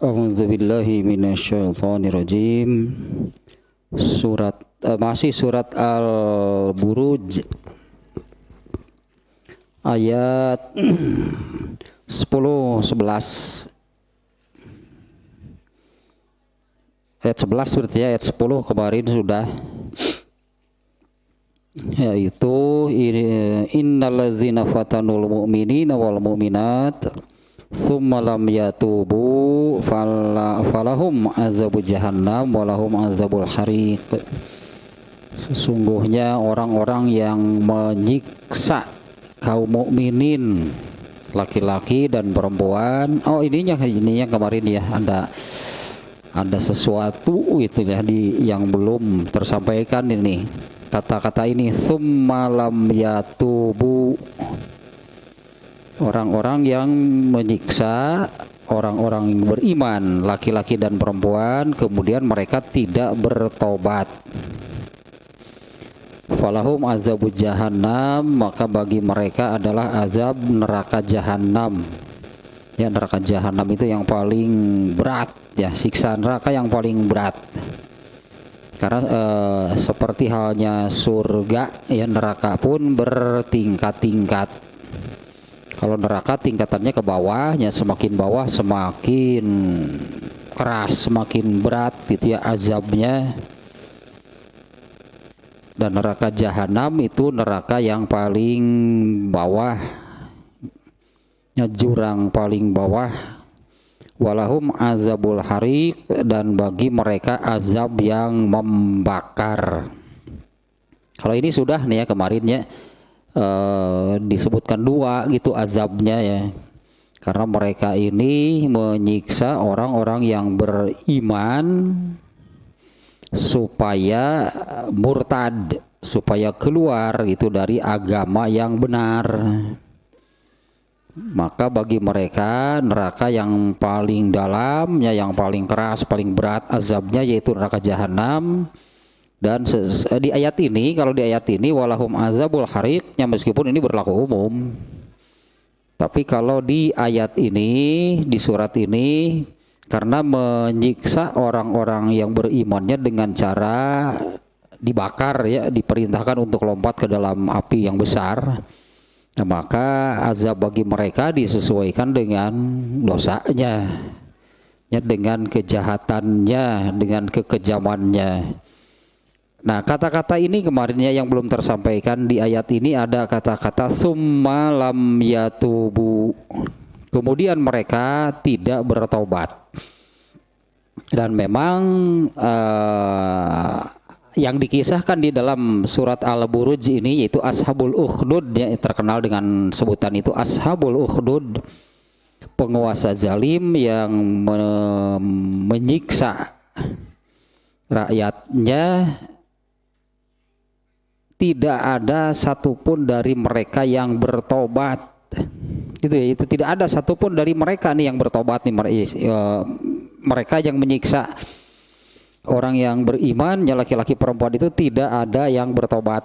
A'udzubillahi minasyaitonirrajim. Masih surat Al-Buruj ayat 10, 11. Ayat 11 berarti ya, ayat 10 kemarin sudah, yaitu innallazina fatanul mu'minina wal mu'minat summa lam yatubu falahum azabu jahannam walahum azabul hariq. Sesungguhnya orang-orang yang menyiksa kaum mukminin laki-laki dan perempuan. Oh, ini yang kemarin ya, ada sesuatu itu ya yang belum tersampaikan ini. Kata-kata ini summa lam yatubu. Orang-orang yang menyiksa orang-orang yang beriman laki-laki dan perempuan kemudian mereka tidak bertobat. Falahum azabu jahannam, maka bagi mereka adalah azab neraka jahannam. Ya, neraka jahannam itu yang paling berat ya, siksa neraka yang paling berat. Karena seperti halnya surga ya, neraka pun bertingkat-tingkat. Kalau neraka tingkatannya ke bawahnya, semakin bawah semakin keras, semakin berat gitu ya azabnya. Dan neraka jahanam itu neraka yang paling bawah, jurang paling bawah. Walahum azabul hariq, dan bagi mereka azab yang membakar. Kalau ini sudah nih ya kemarin ya, disebutkan dua gitu azabnya ya, karena mereka ini menyiksa orang-orang yang beriman supaya murtad, supaya keluar itu dari agama yang benar. Maka bagi mereka neraka yang paling dalamnya, yang paling keras, paling berat azabnya yaitu neraka jahanam. Dan di ayat ini, kalau di ayat ini walahum azabul hariqnya, meskipun ini berlaku umum, tapi kalau di ayat ini, di surat ini, karena menyiksa orang-orang yang berimannya dengan cara dibakar ya, diperintahkan untuk lompat ke dalam api yang besar, nah, maka azab bagi mereka disesuaikan dengan dosanya ya, dengan kejahatannya, dengan kekejamannya. Nah, kata-kata ini kemarinnya yang belum tersampaikan di ayat ini, ada kata-kata summa lam yatubu. Kemudian mereka tidak bertobat. Dan memang yang dikisahkan di dalam surat Al-Buruj ini yaitu Ashabul Ukhdud, yang terkenal dengan sebutan itu Ashabul Ukhdud, penguasa zalim yang menyiksa rakyatnya. Tidak ada satupun dari mereka yang bertobat, gitu ya. Itu tidak ada satupun dari mereka nih yang bertobat nih, mereka yang menyiksa orang yang beriman, ya laki-laki perempuan itu tidak ada yang bertobat.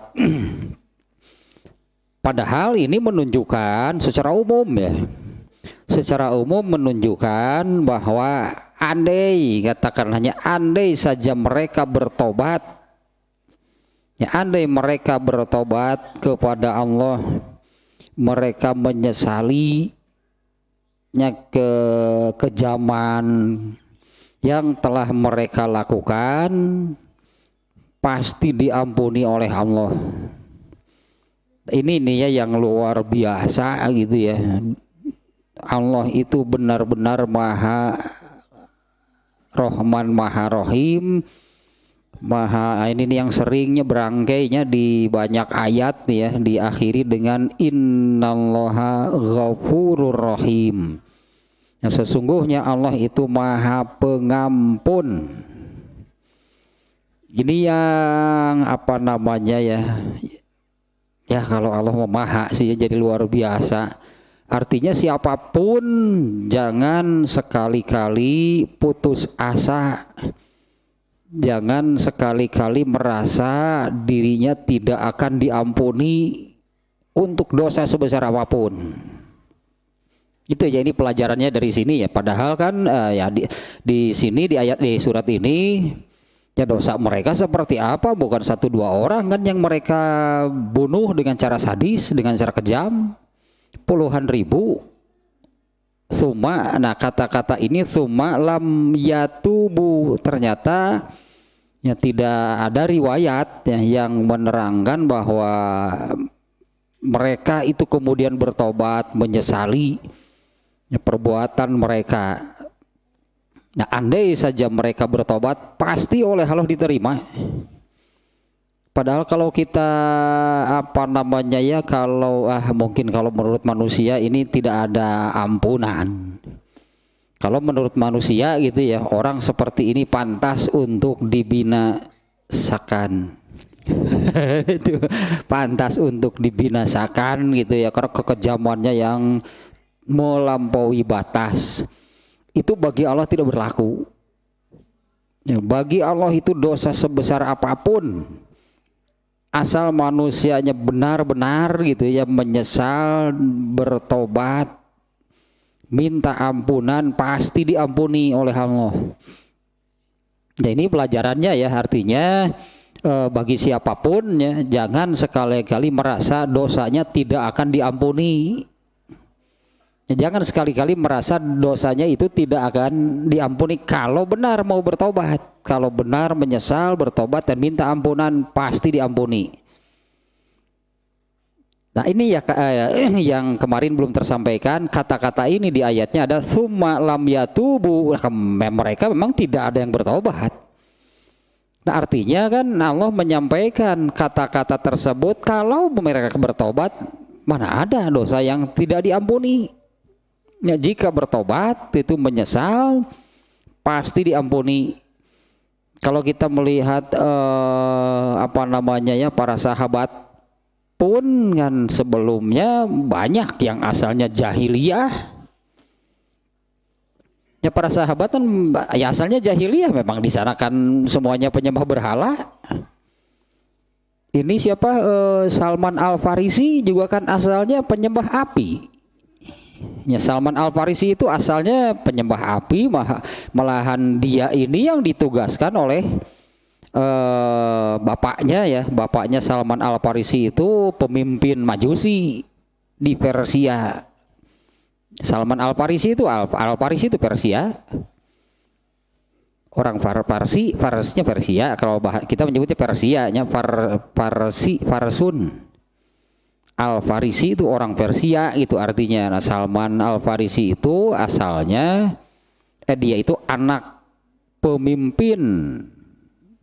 Padahal ini menunjukkan secara umum ya, secara umum menunjukkan bahwa andai, katakan hanya andai saja mereka bertobat. Ya, andai mereka bertobat kepada Allah, mereka menyesalinya kekejaman yang telah mereka lakukan, pasti diampuni oleh Allah. Ini nih ya yang luar biasa gitu ya. Allah itu benar-benar Maha Rahman, Maha Rahim, ini yang seringnya berangkainya di banyak ayat ya, diakhiri dengan innallaha ghafurur rahim. Yang sesungguhnya Allah itu Maha Pengampun. Ini yang apa namanya ya? Ya kalau Allah Maha sih jadi luar biasa. Artinya siapapun jangan sekali-kali putus asa. Jangan sekali-kali merasa dirinya tidak akan diampuni untuk dosa sebesar apapun. Itu ya, ini pelajarannya dari sini ya. Padahal kan ya di sini di ayat di surat ini ya dosa mereka seperti apa? Bukan satu dua orang kan yang mereka bunuh dengan cara sadis, dengan cara kejam, puluhan ribu. Suma, nah kata-kata ini suma lam yatubu, ternyata ya tidak ada riwayat ya, yang menerangkan bahwa mereka itu kemudian bertobat, menyesali ya, perbuatan mereka. Nah, andai saja mereka bertobat, pasti oleh Allah diterima. Padahal kalau kita apa namanya ya, kalau mungkin kalau menurut manusia ini tidak ada ampunan. Kalau menurut manusia gitu ya, orang seperti ini pantas untuk dibinasakan. Itu pantas untuk dibinasakan gitu ya, karena kekejamannya yang melampaui batas. Itu bagi Allah tidak berlaku. Ya, bagi Allah itu dosa sebesar apapun, asal manusianya benar-benar gitu ya menyesal, bertobat, minta ampunan, pasti diampuni oleh Allah. Nah, ini pelajarannya ya, artinya bagi siapapun ya, jangan sekali-kali merasa dosanya tidak akan diampuni. Jangan sekali-kali merasa dosanya itu tidak akan diampuni kalau benar mau bertobat. Kalau benar menyesal, bertobat dan minta ampunan, pasti diampuni. Nah ini ya yang kemarin belum tersampaikan, kata-kata ini di ayatnya ada summa lam yatubu. Mereka memang tidak ada yang bertobat. Nah artinya kan Allah menyampaikan kata-kata tersebut, kalau mereka bertobat, mana ada dosa yang tidak diampuni. Ya, jika bertobat itu menyesal, pasti diampuni. Kalau kita melihat apa namanya ya, para sahabat pun kan sebelumnya banyak yang asalnya jahiliyah. Ya para sahabat kan ya asalnya jahiliyah, memang di sana kan semuanya penyembah berhala. Ini siapa, Salman Al-Farisi juga kan asalnya penyembah api. Ya, Salman Al-Farisi itu asalnya penyembah api, malahan dia ini yang ditugaskan oleh bapaknya ya, bapaknya Salman Al-Farisi itu pemimpin Majusi di Persia. Salman Al-Farisi itu Al-Farisi itu Persia, orang Farsnya Persia, kalau kita menyebutnya Persianya Farsun. Al-Farisi itu orang Persia itu artinya. Nah, Salman Al-Farisi itu asalnya dia itu anak pemimpin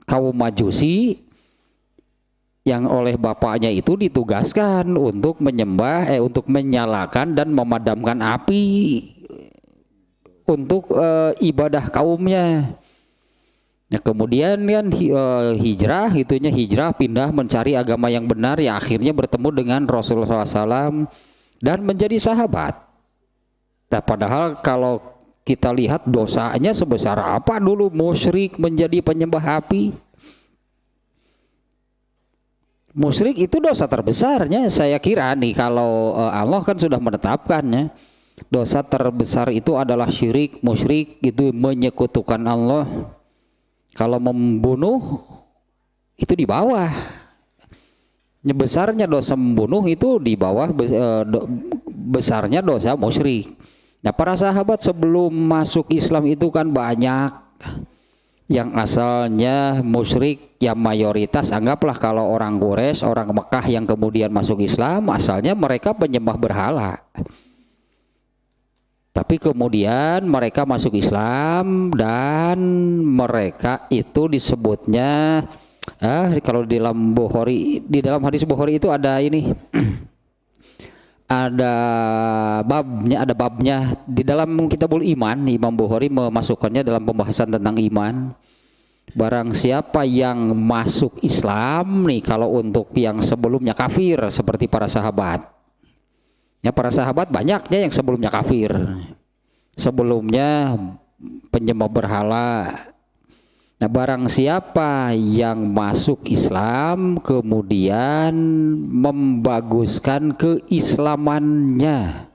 kaum Majusi yang oleh bapaknya itu ditugaskan untuk menyembah untuk menyalakan dan memadamkan api untuk ibadah kaumnya. Nah, kemudian kan hijrah pindah mencari agama yang benar, ya akhirnya bertemu dengan Rasulullah SAW dan menjadi sahabat. Nah, padahal kalau kita lihat dosanya sebesar apa dulu musyrik menjadi penyembah api. Musyrik itu dosa terbesarnya, saya kira nih, kalau Allah kan sudah menetapkannya. Dosa terbesar itu adalah syirik, musyrik itu menyekutukan Allah. Kalau membunuh itu di bawah. Besarnya dosa membunuh itu di bawah besarnya dosa musyrik. Nah, para sahabat sebelum masuk Islam itu kan banyak yang asalnya musyrik, yang mayoritas anggaplah kalau orang Quraisy, orang Mekah yang kemudian masuk Islam, asalnya mereka penyembah berhala. Tapi kemudian mereka masuk Islam dan mereka itu disebutnya kalau di dalam Bukhari, di dalam hadis Bukhari itu ada ini ada babnya di dalam Kitabul Iman. Imam Bukhari memasukkannya dalam pembahasan tentang iman. Barang siapa yang masuk Islam nih, kalau untuk yang sebelumnya kafir seperti para sahabat. Ya, para sahabat banyaknya yang sebelumnya kafir, sebelumnya penyembah berhala. Nah, barang siapa yang masuk Islam kemudian membaguskan keislamannya,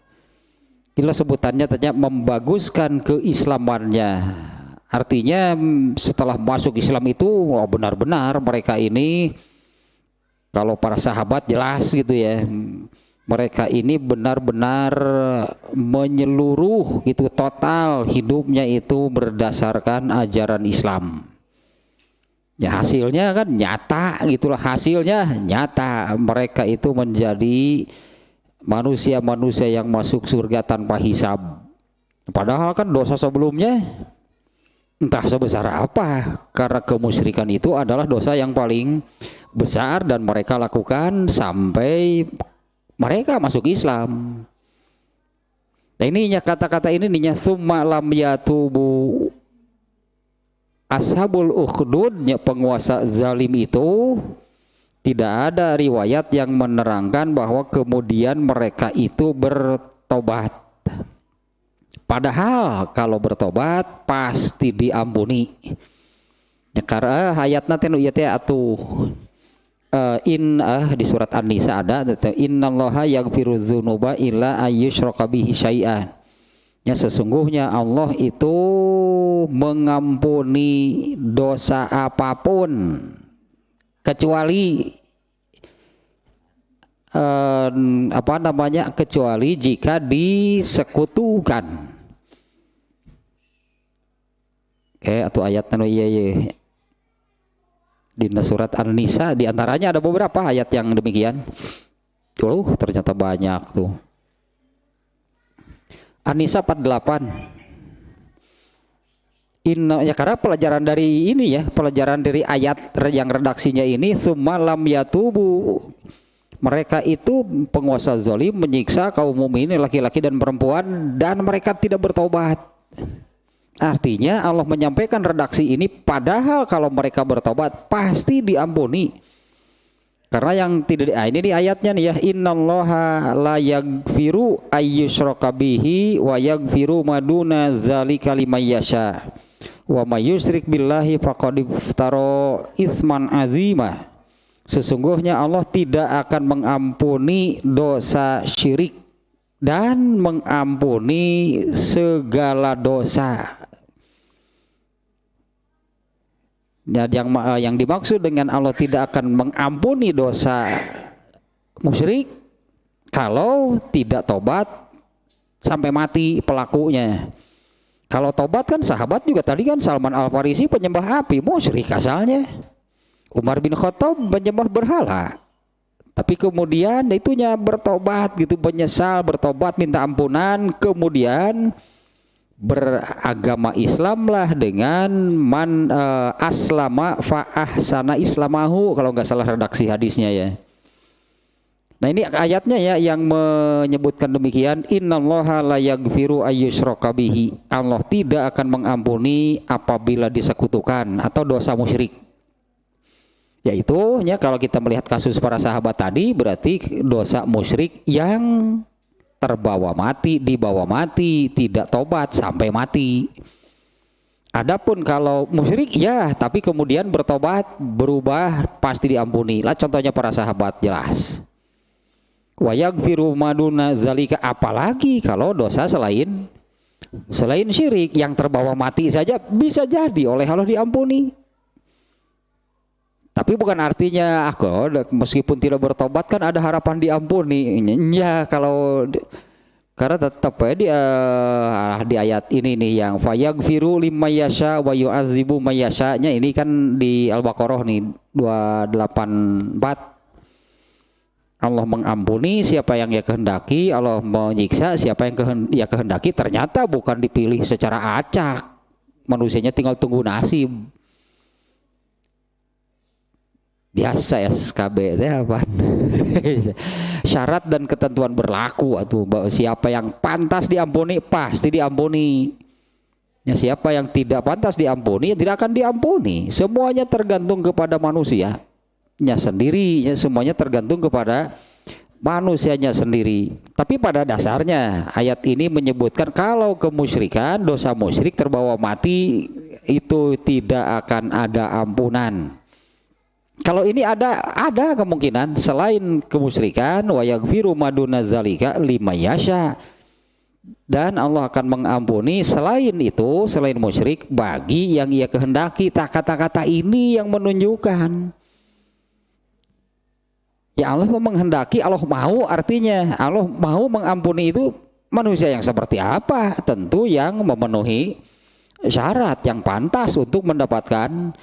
Inilah sebutannya ternyata membaguskan keislamannya. Artinya setelah masuk Islam itu benar-benar mereka ini, kalau para sahabat jelas gitu ya, mereka ini benar-benar menyeluruh gitu, total hidupnya itu berdasarkan ajaran Islam. Ya hasilnya kan nyata gitulah, hasilnya nyata, mereka itu menjadi manusia-manusia yang masuk surga tanpa hisab. Padahal kan dosa sebelumnya entah sebesar apa, karena kemusyrikan itu adalah dosa yang paling besar dan mereka lakukan sampai mereka masuk Islam. Nah ininya kata-kata ini ninya summa lam yatubu ashabul ukhdudnya penguasa zalim itu, tidak ada riwayat yang menerangkan bahwa kemudian mereka itu bertobat. Padahal kalau bertobat pasti diampuni. Ya, karena ayatna teh nu ieu teh atuh di surat An-Nisa ada innallaha yaghfiru dzunuba illa ayyushraka bihi syai'an. Ya sesungguhnya Allah itu mengampuni dosa apapun kecuali kecuali jika disekutukan. Atau ayat iya di surat An-Nisa diantaranya ada beberapa ayat yang demikian. Ternyata banyak tuh. An-Nisa 48. Ya karena pelajaran dari ini ya, pelajaran dari ayat yang redaksinya ini summa lam yatubu. Mereka itu penguasa zalim menyiksa kaum mukminin laki-laki dan perempuan dan mereka tidak bertobat. Artinya Allah menyampaikan redaksi ini padahal kalau mereka bertobat pasti diampuni. Karena yang tidak ini di ayatnya nih ya, innallaha la yaghfiru ayyushraka bihi wa yaghfiru maduna zalika liman yasha. Wa may yusyrik billahi faqad iftara isman azima. Sesungguhnya Allah tidak akan mengampuni dosa syirik dan mengampuni segala dosa. Yang dimaksud dengan Allah tidak akan mengampuni dosa musyrik kalau tidak tobat sampai mati pelakunya. Kalau tobat kan sahabat juga tadi kan Salman Al-Farisi penyembah api, musyrik asalnya. Umar bin Khattab menyembah berhala. Tapi kemudian itunya bertobat gitu, menyesal, bertobat, minta ampunan, kemudian beragama Islamlah dengan man aslama fa ahsana islamahu, kalau nggak salah redaksi hadisnya ya. Nah ini ayatnya ya yang menyebutkan demikian, innallaha la yaghfiru ayyushraka bihi. Allah tidak akan mengampuni apabila disekutukan atau dosa musyrik. Yaitu ya kalau kita melihat kasus para sahabat tadi berarti dosa musyrik yang terbawa mati, dibawa mati, tidak tobat sampai mati. Adapun kalau musyrik ya, tapi kemudian bertobat, berubah pasti diampuni. Lah contohnya para sahabat jelas. Wa yaghfiru maduna zalika, apalagi kalau dosa selain syirik yang terbawa mati saja bisa jadi oleh Allah diampuni. Tapi bukan artinya meskipun tidak bertobat kan ada harapan diampuni. Ya kalau karena tetap ya di ayat ini nih yang fayaghfiru liman yasha wa yu'adzibu may yasha-nya ini kan di Al-Baqarah nih 284. Allah mengampuni siapa yang ia kehendaki, Allah menyiksa siapa yang ia kehendaki. Ternyata bukan dipilih secara acak. Manusianya tinggal tunggu nasib. Biasa SKB itu apa? Syarat dan ketentuan berlaku atau siapa yang pantas diampuni pasti diampuni. Ya, siapa yang tidak pantas diampuni tidak akan diampuni. Semuanya tergantung kepada manusianya sendiri, ya, semuanya tergantung kepada manusianya sendiri. Tapi pada dasarnya ayat ini menyebutkan kalau kemusyrikan, dosa musyrik terbawa mati itu tidak akan ada ampunan. Kalau ini ada kemungkinan selain kemusyrikan wa yaghfiru maduna zalika liman yasha. Dan Allah akan mengampuni selain itu, selain musyrik, bagi yang ia kehendaki. Kata-kata ini yang menunjukkan ya Allah menghendaki, Allah mau, artinya Allah mau mengampuni itu manusia yang seperti apa? Tentu yang memenuhi syarat yang pantas untuk mendapatkan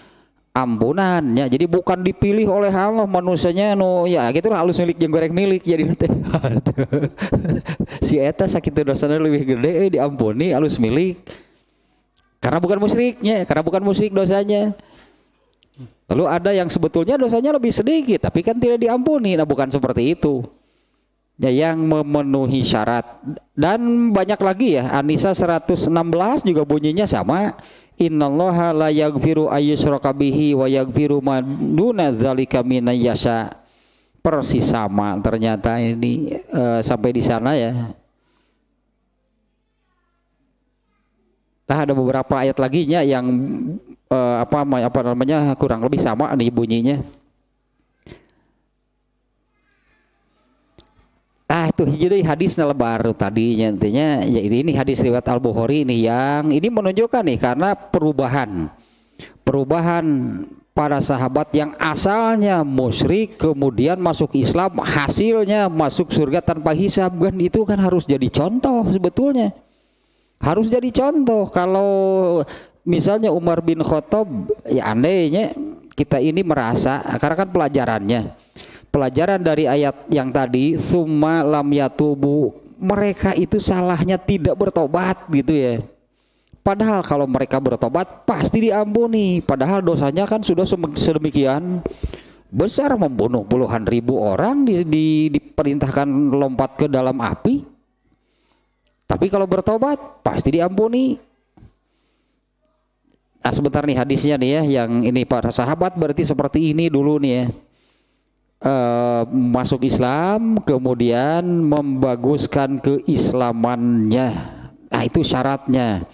ampunannya. Jadi bukan dipilih oleh Allah manusianya ya gitulah halus milik jeung goreng milik jadi nanti si eta sakit dosanya lebih gede diampuni halus milik karena bukan musyriknya, karena bukan musyrik dosanya. Lalu ada yang sebetulnya dosanya lebih sedikit tapi kan tidak diampuni. Nah bukan seperti itu ya, yang memenuhi syarat. Dan banyak lagi ya, An-Nisa 116 juga bunyinya sama, innallaha la yaghfiru ayyushraka bihi wa yaghfiru ma duna zalika minan yasha. Persis sama ternyata ini sampai di sana ya. Nah, ada beberapa ayat lagi nya yang apa namanya kurang lebih sama nih bunyinya. Itu jadi hadisnya baru tadinya intinya ya ini hadis riwayat Al-Bukhari ini yang ini menunjukkan nih karena perubahan para sahabat yang asalnya musyrik kemudian masuk Islam, hasilnya masuk surga tanpa hisab, kan itu kan harus jadi contoh sebetulnya. Harus jadi contoh. Kalau misalnya Umar bin Khattab ya andainya kita ini merasa karena kan pelajaran dari ayat yang tadi summa lam yatubu, mereka itu salahnya tidak bertobat gitu ya. Padahal kalau mereka bertobat pasti diampuni. Padahal dosanya kan sudah sedemikian besar, membunuh puluhan ribu orang, diperintahkan lompat ke dalam api. Tapi kalau bertobat pasti diampuni. Nah sebentar nih hadisnya nih ya, yang ini para sahabat berarti seperti ini dulu nih ya. Masuk Islam kemudian membaguskan keislamannya. Nah itu syaratnya.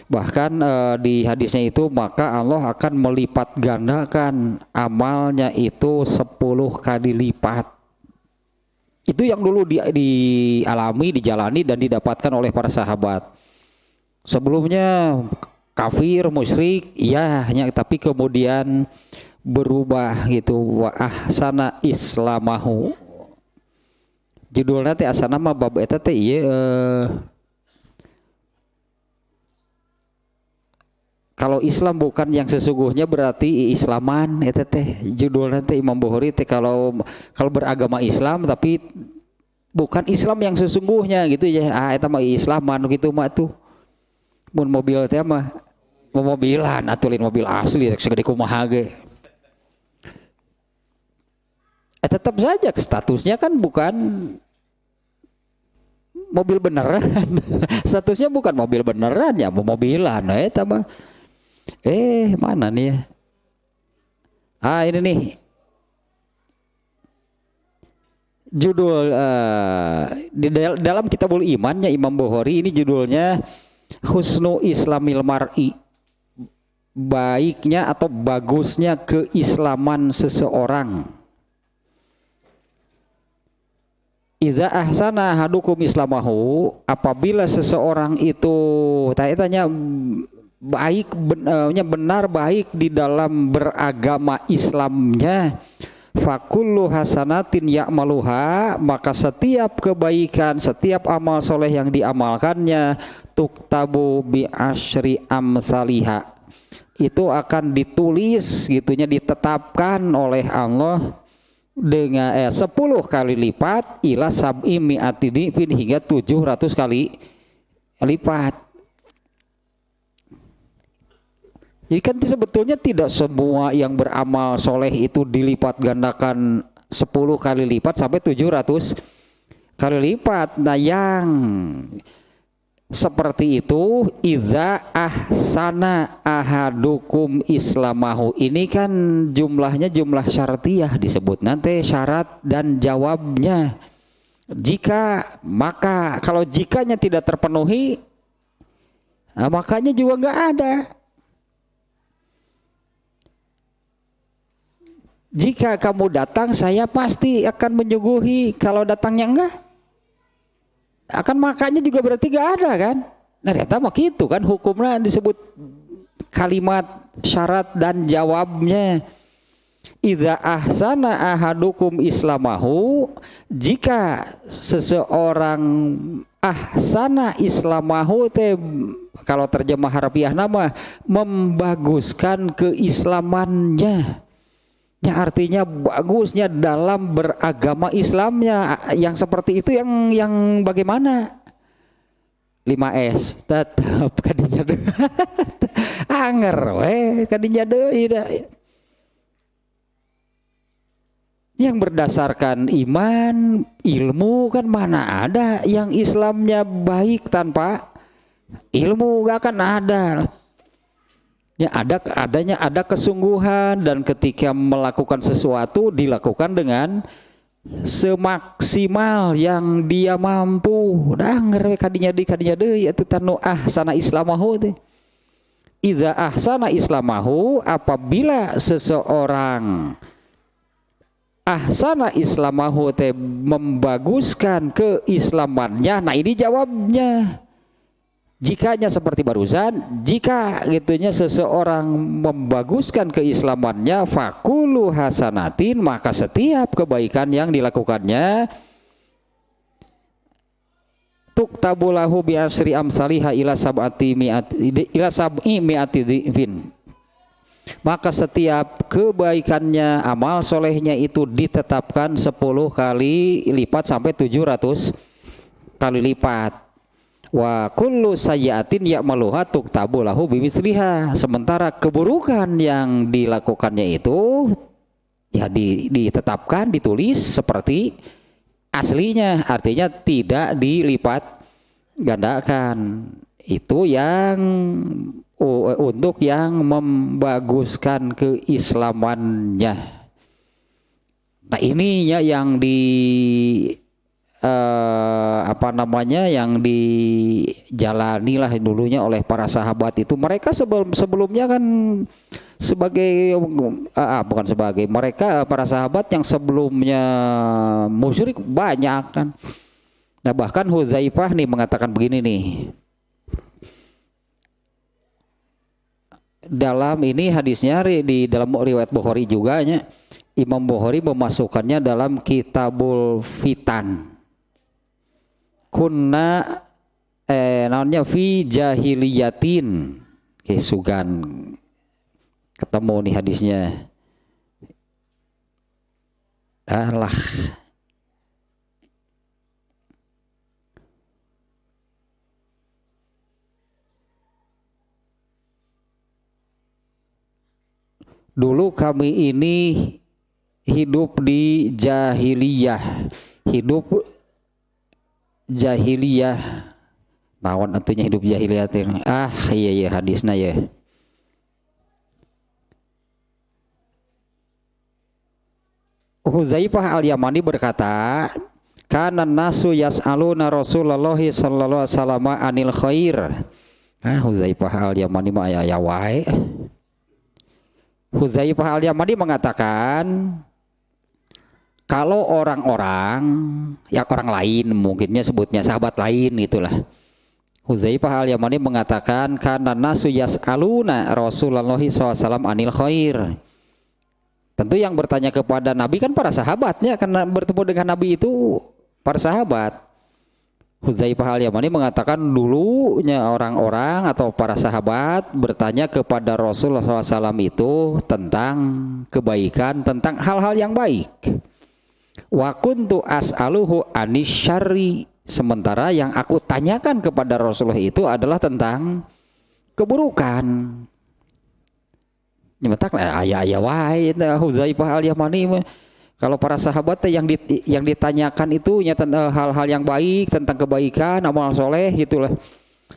Bahkan di hadisnya itu maka Allah akan melipat gandakan amalnya itu 10 kali lipat. Itu yang dulu dialami, dijalani dan didapatkan oleh para sahabat. Sebelumnya kafir, musyrik, ya, tapi kemudian berubah gitu. Wa ahsana islamahu. Judulnya teh asana mah bab eta teh ieu kalau Islam bukan yang sesungguhnya berarti islaman eta teh judulnya teh Imam Bukhari teh kalau beragama Islam tapi bukan Islam yang sesungguhnya gitu ya. Eta mah islaman gitu mah tuh. Mun mobil teh mah mobilan atulin mobil asli segede kumaha ge. Tetap saja statusnya kan bukan mobil beneran. Statusnya bukan mobil beneran ya, mobilan eta mah. Mana nih ya? Ini nih judul di dalam Kitabul Imannya Imam Bukhari ini judulnya Husnu Islamil Mar'i, baiknya atau bagusnya keislaman seseorang. Iza ahsana hadukum islamahu, apabila seseorang itu tanya baik benar baik di dalam beragama Islamnya, fakullu hasanatin ya'maluha, maka setiap kebaikan, setiap amal soleh yang diamalkannya tuktabu bi asyri amsaliha, itu akan ditulis gitunya, ditetapkan oleh Allah dengan 10 kali lipat ila sab'i mi'ati dhifin, hingga 700 kali lipat. Jadi kan sebetulnya tidak semua yang beramal soleh itu dilipat gandakan 10 kali lipat sampai 700 kali lipat. Nah yang seperti itu iza ahsana ahadukum islamahu, ini kan jumlahnya jumlah syartiyah disebut nanti syarat dan jawabnya. Jika, maka kalau jikanya tidak terpenuhi, nah makanya juga nggak ada. Jika kamu datang, saya pasti akan menyuguhi. Kalau datangnya enggak, akan makanya juga berarti gak ada kan. Nah ternyata mah gitu kan hukumnya disebut kalimat syarat dan jawabnya. Iza ahsana ahadukum islamahu, jika seseorang ahsana islamahu teh kalau terjemah harfiah nama membaguskan keislamannya. Ya artinya bagusnya dalam beragama Islamnya. Yang seperti itu yang bagaimana? 5S tetap kadinya deh. Anger kadinya deh. Yang berdasarkan iman, ilmu kan mana ada yang Islamnya baik tanpa ilmu, gak akan ada. Ya ada kesungguhan dan ketika melakukan sesuatu dilakukan dengan semaksimal yang dia mampu. Danger kadinya deui atuh tanu ahsana islamahu teh. Iza ahsana islamahu, apabila seseorang ahsana islamahu teh membaguskan keislamannya. Nah ini jawabnya. Jikanya seperti barusan, jika gitunya seseorang membaguskan keislamannya, fakulu hasanatin, maka setiap kebaikan yang dilakukannya tuktabulahu bi asri amsalihha ila sab'i mi'ati dhifin. Maka setiap kebaikannya, amal solehnya itu ditetapkan 10 kali lipat sampai 700 kali lipat. Wa kullu sayyi'atin ya'maluha tuktabu lahu bimisliha. Sementara keburukan yang dilakukannya itu ya ditetapkan, ditulis seperti aslinya, artinya tidak dilipat gandakan. Itu yang untuk yang membaguskan keislamannya. Nah ini ya yang yang dijalani lah dulunya oleh para sahabat itu. Mereka sebelumnya kan mereka para sahabat yang sebelumnya musyrik banyak kan. Nah bahkan Hudzaifah nih mengatakan begini nih, dalam ini hadisnya di dalam riwayat Bukhari juga nya, Imam Bukhari memasukkannya dalam Kitabul Fitan. Kunna namanya fi jahiliyatin. Oke, sugan ketemu nih hadisnya. Alah. Dulu kami ini hidup di jahiliyah, naon artinya hidup jahiliyah? Iya hadisna ya. Hudzaifah al-Yamani berkata, kana nasu yas'aluna Rasulullah sallallahu alaihi wasallam anil khair. Hudzaifah al-Yamani mah aya wae. Hudzaifah al-Yamani mengatakan, kalau orang-orang, ya orang lain mungkinnya sebutnya sahabat lain itulah. Hudzaifah al-Yamani mengatakan, kana nasu yas'aluna Rasulullah SAW anil khair. Tentu yang bertanya kepada Nabi kan para sahabatnya, karena bertemu dengan Nabi itu para sahabat. Hudzaifah al-Yamani mengatakan dulunya orang-orang atau para sahabat bertanya kepada Rasulullah SAW itu tentang kebaikan, tentang hal-hal yang baik. Wa kuntu as'aluhu anis syarri, sementara yang aku tanyakan kepada Rasulullah itu adalah tentang keburukan. Nyemetak aya wae Hudzaifah al-Yamani. Kalau para sahabat yang ditanyakan itu tentang hal-hal yang baik, tentang kebaikan, amal soleh gitulah.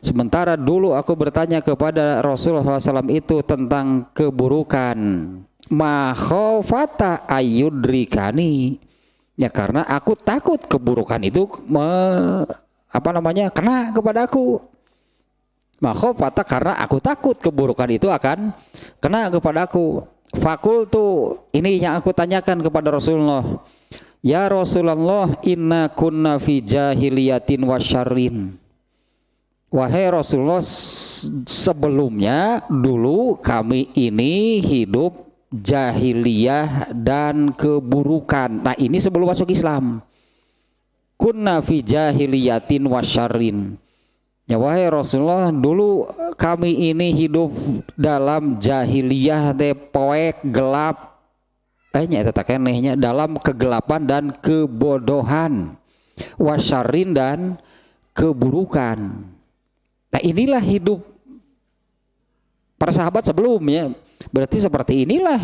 Sementara dulu aku bertanya kepada Rasulullah SAW itu tentang keburukan. Ma khafata ayyudrikani. Ya karena aku takut keburukan itu kena kepada aku. Makhofata karena aku takut keburukan itu akan kena kepada aku. Fakultu, ini yang aku tanyakan kepada Rasulullah. Ya Rasulullah, inna kunna fi jahiliyatin wa syarrin. Wahai Rasulullah, sebelumnya dulu kami ini hidup jahiliyah dan keburukan. Nah, ini sebelum masuk Islam. Kunna fi jahiliyatin wa syarrin. Ya wahai Rasulullah, dulu kami ini hidup dalam jahiliyah teh poek gelap. Itu tak kenehnya dalam kegelapan dan kebodohan, wasyarin dan keburukan. Nah, inilah hidup para sahabat sebelumnya. Berarti seperti inilah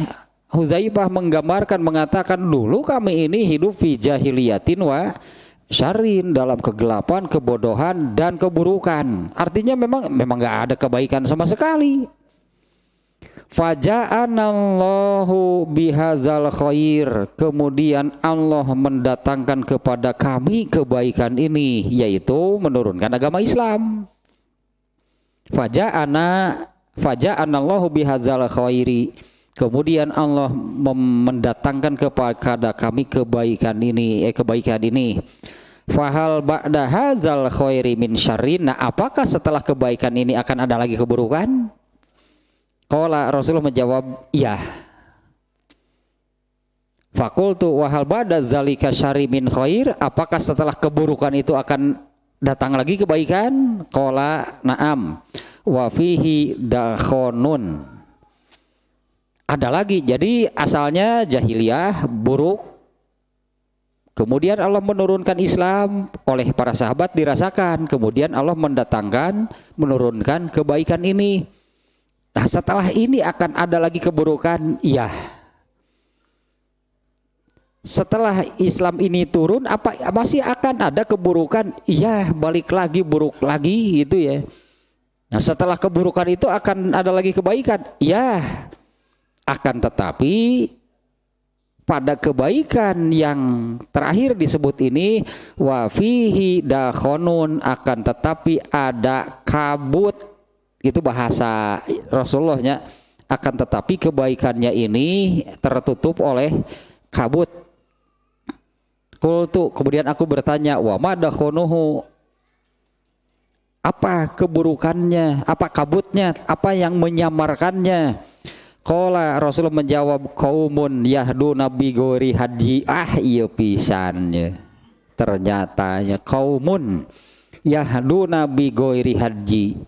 Hudzaifah menggambarkan, mengatakan dulu kami ini hidup fi jahiliyatin wa syarrin, dalam kegelapan, kebodohan dan keburukan. Artinya memang nggak ada kebaikan sama sekali. Faja'anallahu bihazal khair, kemudian Allah mendatangkan kepada kami kebaikan ini, yaitu menurunkan agama Islam. Faja'anallahu bihazal khairi, kemudian Allah mendatangkan kepada kami kebaikan ini. Fahal ba'da hazal khairi min syarrin, nah apakah setelah kebaikan ini akan ada lagi keburukan? Qala, Rasulullah menjawab, iya. Fakultu wahal ba'da zalika syarri min khair, apakah setelah keburukan itu akan datang lagi kebaikan? Qala na'am wa fihi dakhonun. Ada lagi, jadi asalnya jahiliyah buruk, kemudian Allah menurunkan Islam, oleh para sahabat dirasakan, kemudian Allah menurunkan kebaikan ini. Nah, setelah ini akan ada lagi keburukan, iya. Setelah Islam ini turun, apa masih akan ada keburukan? Iya, balik lagi buruk lagi gitu ya. Nah, setelah keburukan itu akan ada lagi kebaikan, iya. Akan tetapi pada kebaikan yang terakhir disebut ini, wa fihi dakhonun, akan tetapi ada kabut. Itu bahasa Rasulullahnya, akan tetapi kebaikannya ini tertutup oleh kabut. Qultu, kemudian aku bertanya, wa madakhunuhu, apa keburukannya, apa kabutnya, apa yang menyamarkannya? Qala, Rasulullah menjawab, qaumun yahduna bi ghairi hadyi. Iya pisannya, ternyatanya qaumun yahduna bi ghairi hadyi,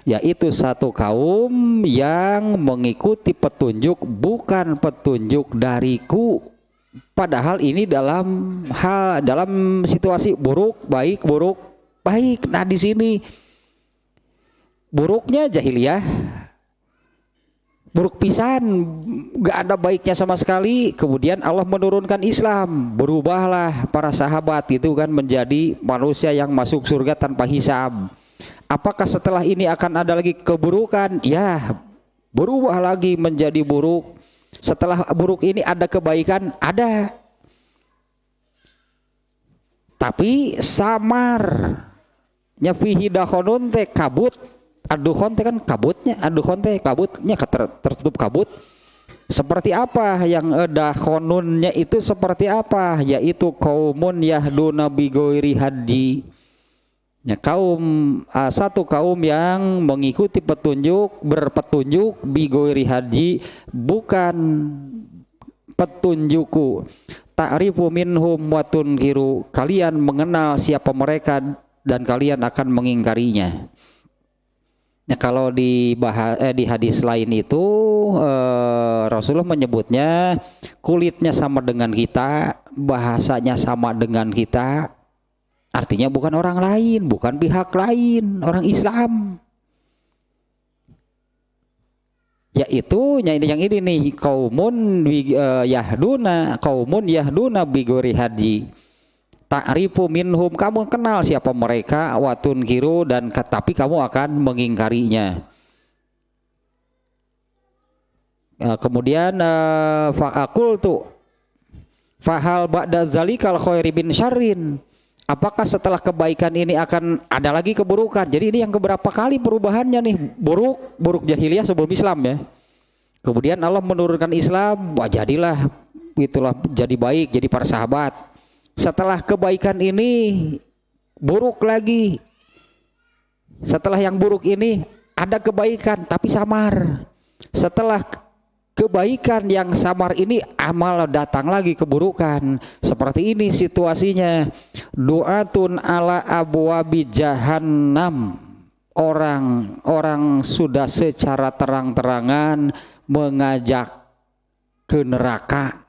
yaitu satu kaum yang mengikuti petunjuk bukan petunjuk dariku. Padahal ini dalam situasi buruk baik. Nah, di sini buruknya jahiliyah, buruk pisan, gak ada baiknya sama sekali. Kemudian Allah menurunkan Islam, berubahlah para sahabat itu kan menjadi manusia yang masuk surga tanpa hisab. Apakah setelah ini akan ada lagi keburukan? Ya, berubah lagi menjadi buruk. Setelah buruk ini ada kebaikan? Ada. Tapi samar. Nya fihi dakhonun teh kabut. Adukhon teh kan kabutnya, adukhon teh kabutnya tertutup kabut. Seperti apa yang dakhonunnya itu seperti apa? Yaitu qaumun yahduna bi ghairi hadyi. Ya, satu kaum yang mengikuti berpetunjuk bi ghairi hadyi, bukan petunjukku. Ta'rifu minhum wa tunkiru, kalian mengenal siapa mereka dan kalian akan mengingkarinya. Ya, kalau di hadis lain itu Rasulullah menyebutnya kulitnya sama dengan kita, bahasanya sama dengan kita. Artinya bukan orang lain, bukan pihak lain, orang Islam. Yaitu yang ini nih, qaumun yahduna bi ghairi hadyi. Ta'rifu minhum, kamu kenal siapa mereka, wa tunkiru, dan tapi kamu akan mengingkarinya. Kemudian faqultu fahal ba'da zalikal khairi bin syarrin, apakah setelah kebaikan ini akan ada lagi keburukan? Jadi ini yang keberapa kali perubahannya nih, buruk jahiliyah sebelum Islam ya. Kemudian Allah menurunkan Islam, wah jadilah itulah jadi baik, jadi para sahabat. Setelah kebaikan ini buruk lagi. Setelah yang buruk ini ada kebaikan tapi samar. Setelah kebaikan yang samar ini amal datang lagi keburukan. Seperti ini situasinya. Du'atun ala abwabi jahannam. Orang sudah secara terang-terangan mengajak ke neraka.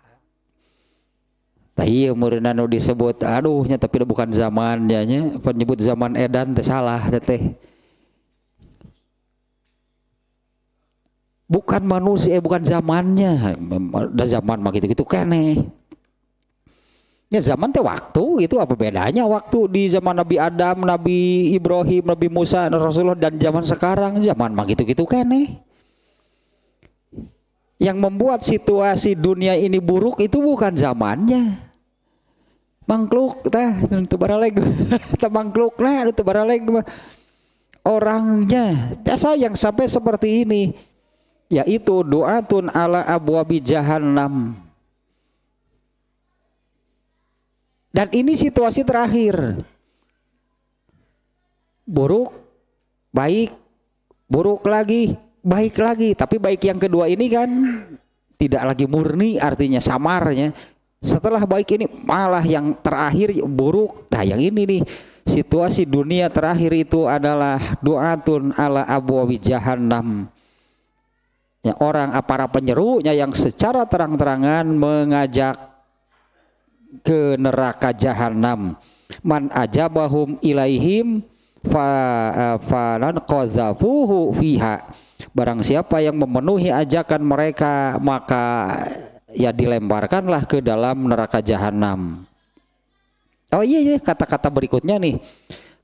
Iya meureunna nu disebut aduhnya tapi bukan zamannya nya penyebut zaman edan teh salah teh. Bukan manusia bukan zamannya. Da zaman mah gitu-gitu keneh. Ya zaman teh waktu itu apa bedanya waktu di zaman Nabi Adam, Nabi Ibrahim, Nabi Musa, Rasulullah dan zaman sekarang zaman mah gitu-gitu keneh. Yang membuat situasi dunia ini buruk itu bukan zamannya. Mangkluk tah teu baraleg tah mangkluk nah teu baraleg orangnya. Sayang sampai seperti ini. Yaitu du'atun ala abwabi jahannam. Dan ini situasi terakhir. Buruk, baik, buruk lagi, baik lagi. Tapi baik yang kedua ini kan tidak lagi murni artinya samarnya. Setelah baik ini malah yang terakhir buruk. Nah yang ini nih situasi dunia terakhir itu adalah du'atun ala abwabi jahannam. Ya, orang para penyerunya yang secara terang-terangan mengajak ke neraka jahanam. Man ajabahum ilaihim falan qazafuhu fiha. Barang siapa yang memenuhi ajakan mereka maka ya dilemparkanlah ke dalam neraka jahanam. Oh iya kata-kata berikutnya nih.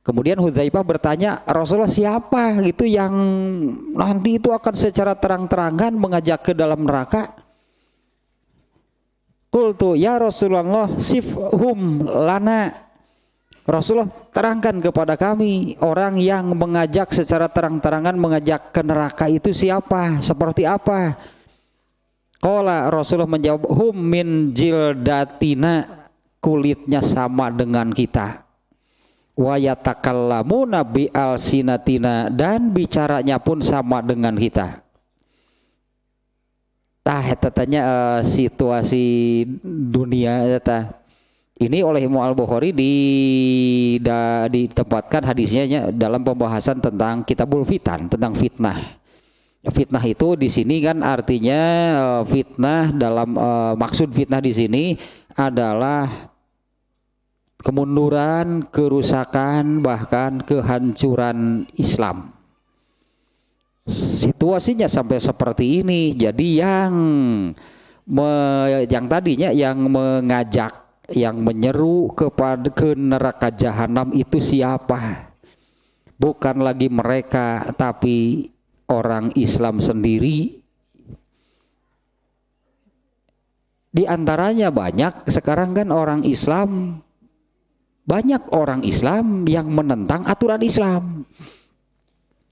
Kemudian Hudzaifah bertanya, Rasulullah siapa gitu yang nanti itu akan secara terang-terangan mengajak ke dalam neraka? Qultu ya Rasulullah sifhum lana. Rasulullah terangkan kepada kami orang yang mengajak secara terang-terangan mengajak ke neraka itu siapa? Seperti apa? Qala Rasulullah menjawab hum min jildatina, kulitnya sama dengan kita. Wa yatakallamuna bi alsinatina, dan bicaranya pun sama dengan kita. Tah eta tanya situasi dunia eta. Ini oleh Imam Al-Bukhari ditempatkan hadisnya dalam pembahasan tentang Kitabul Fitan, tentang fitnah. Fitnah itu di sini kan artinya fitnah dalam maksud fitnah di sini adalah kemunduran, kerusakan, bahkan kehancuran Islam. Situasinya sampai seperti ini. Jadi yang tadinya yang mengajak, yang menyeru kepada ke neraka jahanam itu siapa? Bukan lagi mereka, tapi orang Islam sendiri. Di antaranya banyak sekarang kan banyak orang Islam yang menentang aturan Islam.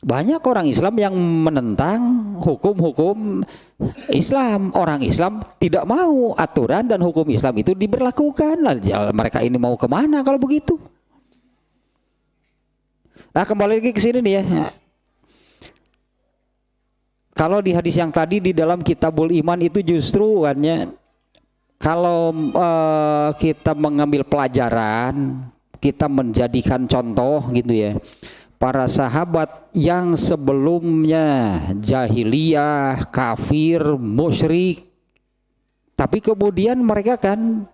Banyak orang Islam yang menentang hukum-hukum Islam. Orang Islam tidak mau aturan dan hukum Islam itu diberlakukan. Lalu mereka ini mau kemana kalau begitu? Nah kembali lagi ke sini nih ya. Kalau di hadis yang tadi di dalam Kitabul Iman itu justru kalau kita mengambil pelajaran, kita menjadikan contoh gitu ya. Para sahabat yang sebelumnya jahiliyah, kafir, musyrik, tapi kemudian mereka kan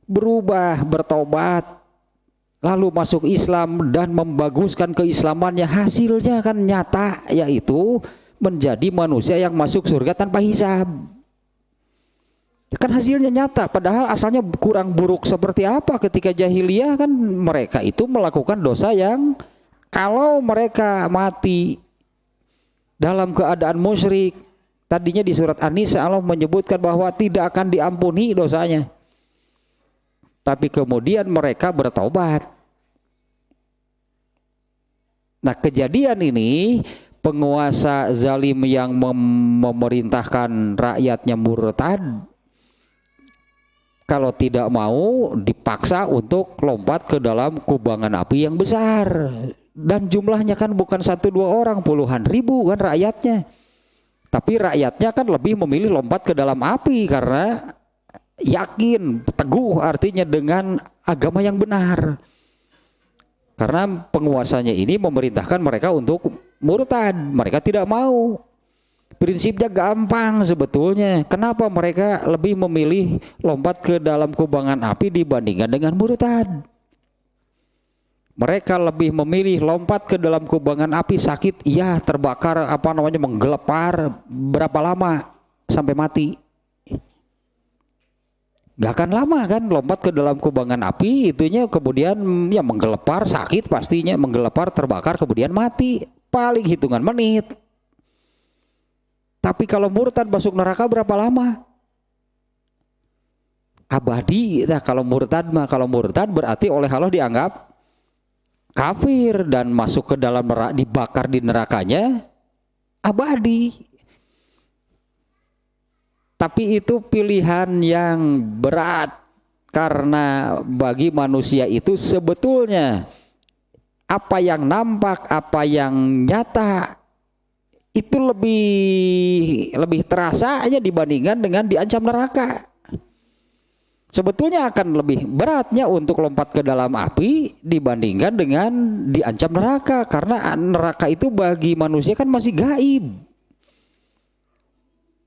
berubah, bertobat, lalu masuk Islam dan membaguskan keislamannya. Hasilnya kan nyata, yaitu menjadi manusia yang masuk surga tanpa hisab. Kan hasilnya nyata, padahal asalnya kurang buruk seperti apa ketika jahiliyah kan mereka itu melakukan dosa yang kalau mereka mati dalam keadaan musyrik, tadinya di surat An-Nisa Allah menyebutkan bahwa tidak akan diampuni dosanya. Tapi kemudian mereka bertaubat. Nah kejadian ini penguasa zalim yang memerintahkan rakyatnya murtad, kalau tidak mau dipaksa untuk lompat ke dalam kubangan api yang besar. Dan jumlahnya kan bukan 1-2 orang, puluhan ribu kan rakyatnya. Tapi rakyatnya kan lebih memilih lompat ke dalam api karena yakin, teguh artinya dengan agama yang benar. Karena penguasanya ini memerintahkan mereka untuk murtad, mereka tidak mau. Prinsipnya gampang sebetulnya. Kenapa mereka lebih memilih lompat ke dalam kubangan api dibandingkan dengan murtad? Mereka lebih memilih lompat ke dalam kubangan api sakit, iya, terbakar menggelepar, berapa lama sampai mati? Gak akan lama kan lompat ke dalam kubangan api, itunya kemudian ya menggelepar, sakit pastinya, menggelepar, terbakar, kemudian mati, paling hitungan menit. Tapi kalau murtad masuk neraka berapa lama? Abadi. Nah, kalau murtad berarti oleh Allah dianggap kafir dan masuk ke dalam neraka, dibakar di nerakanya abadi. Tapi itu pilihan yang berat karena bagi manusia itu sebetulnya apa yang nampak, apa yang nyata itu lebih terasa aja dibandingkan dengan diancam neraka. Sebetulnya akan lebih beratnya untuk lompat ke dalam api dibandingkan dengan diancam neraka, karena neraka itu bagi manusia kan masih gaib,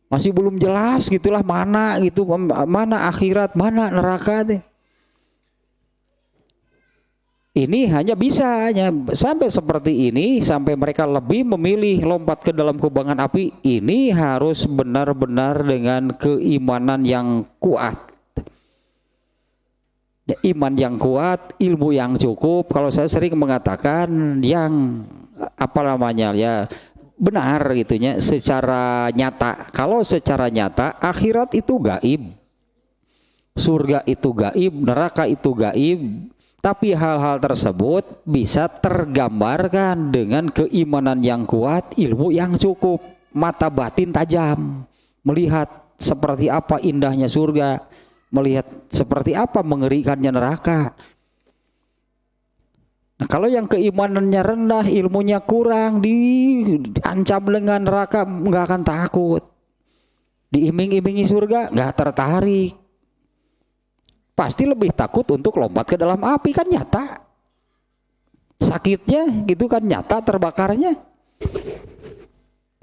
masih belum jelas gitulah, mana gitu, mana akhirat, mana neraka deh. Ini hanya sampai seperti ini, sampai mereka lebih memilih lompat ke dalam kubangan api. Ini harus benar-benar dengan keimanan yang kuat. Ya, iman yang kuat, ilmu yang cukup. Kalau saya sering mengatakan yang benar gitunya secara nyata. Kalau secara nyata akhirat itu gaib, surga itu gaib, neraka itu gaib. Tapi hal-hal tersebut bisa tergambarkan dengan keimanan yang kuat, ilmu yang cukup, mata batin tajam, melihat seperti apa indahnya surga, melihat seperti apa mengerikannya neraka. Nah, kalau yang keimanannya rendah, ilmunya kurang, diancam dengan neraka nggak akan takut, diiming-imingi surga nggak tertarik, pasti lebih takut untuk lompat ke dalam api, kan nyata sakitnya gitu kan, nyata terbakarnya.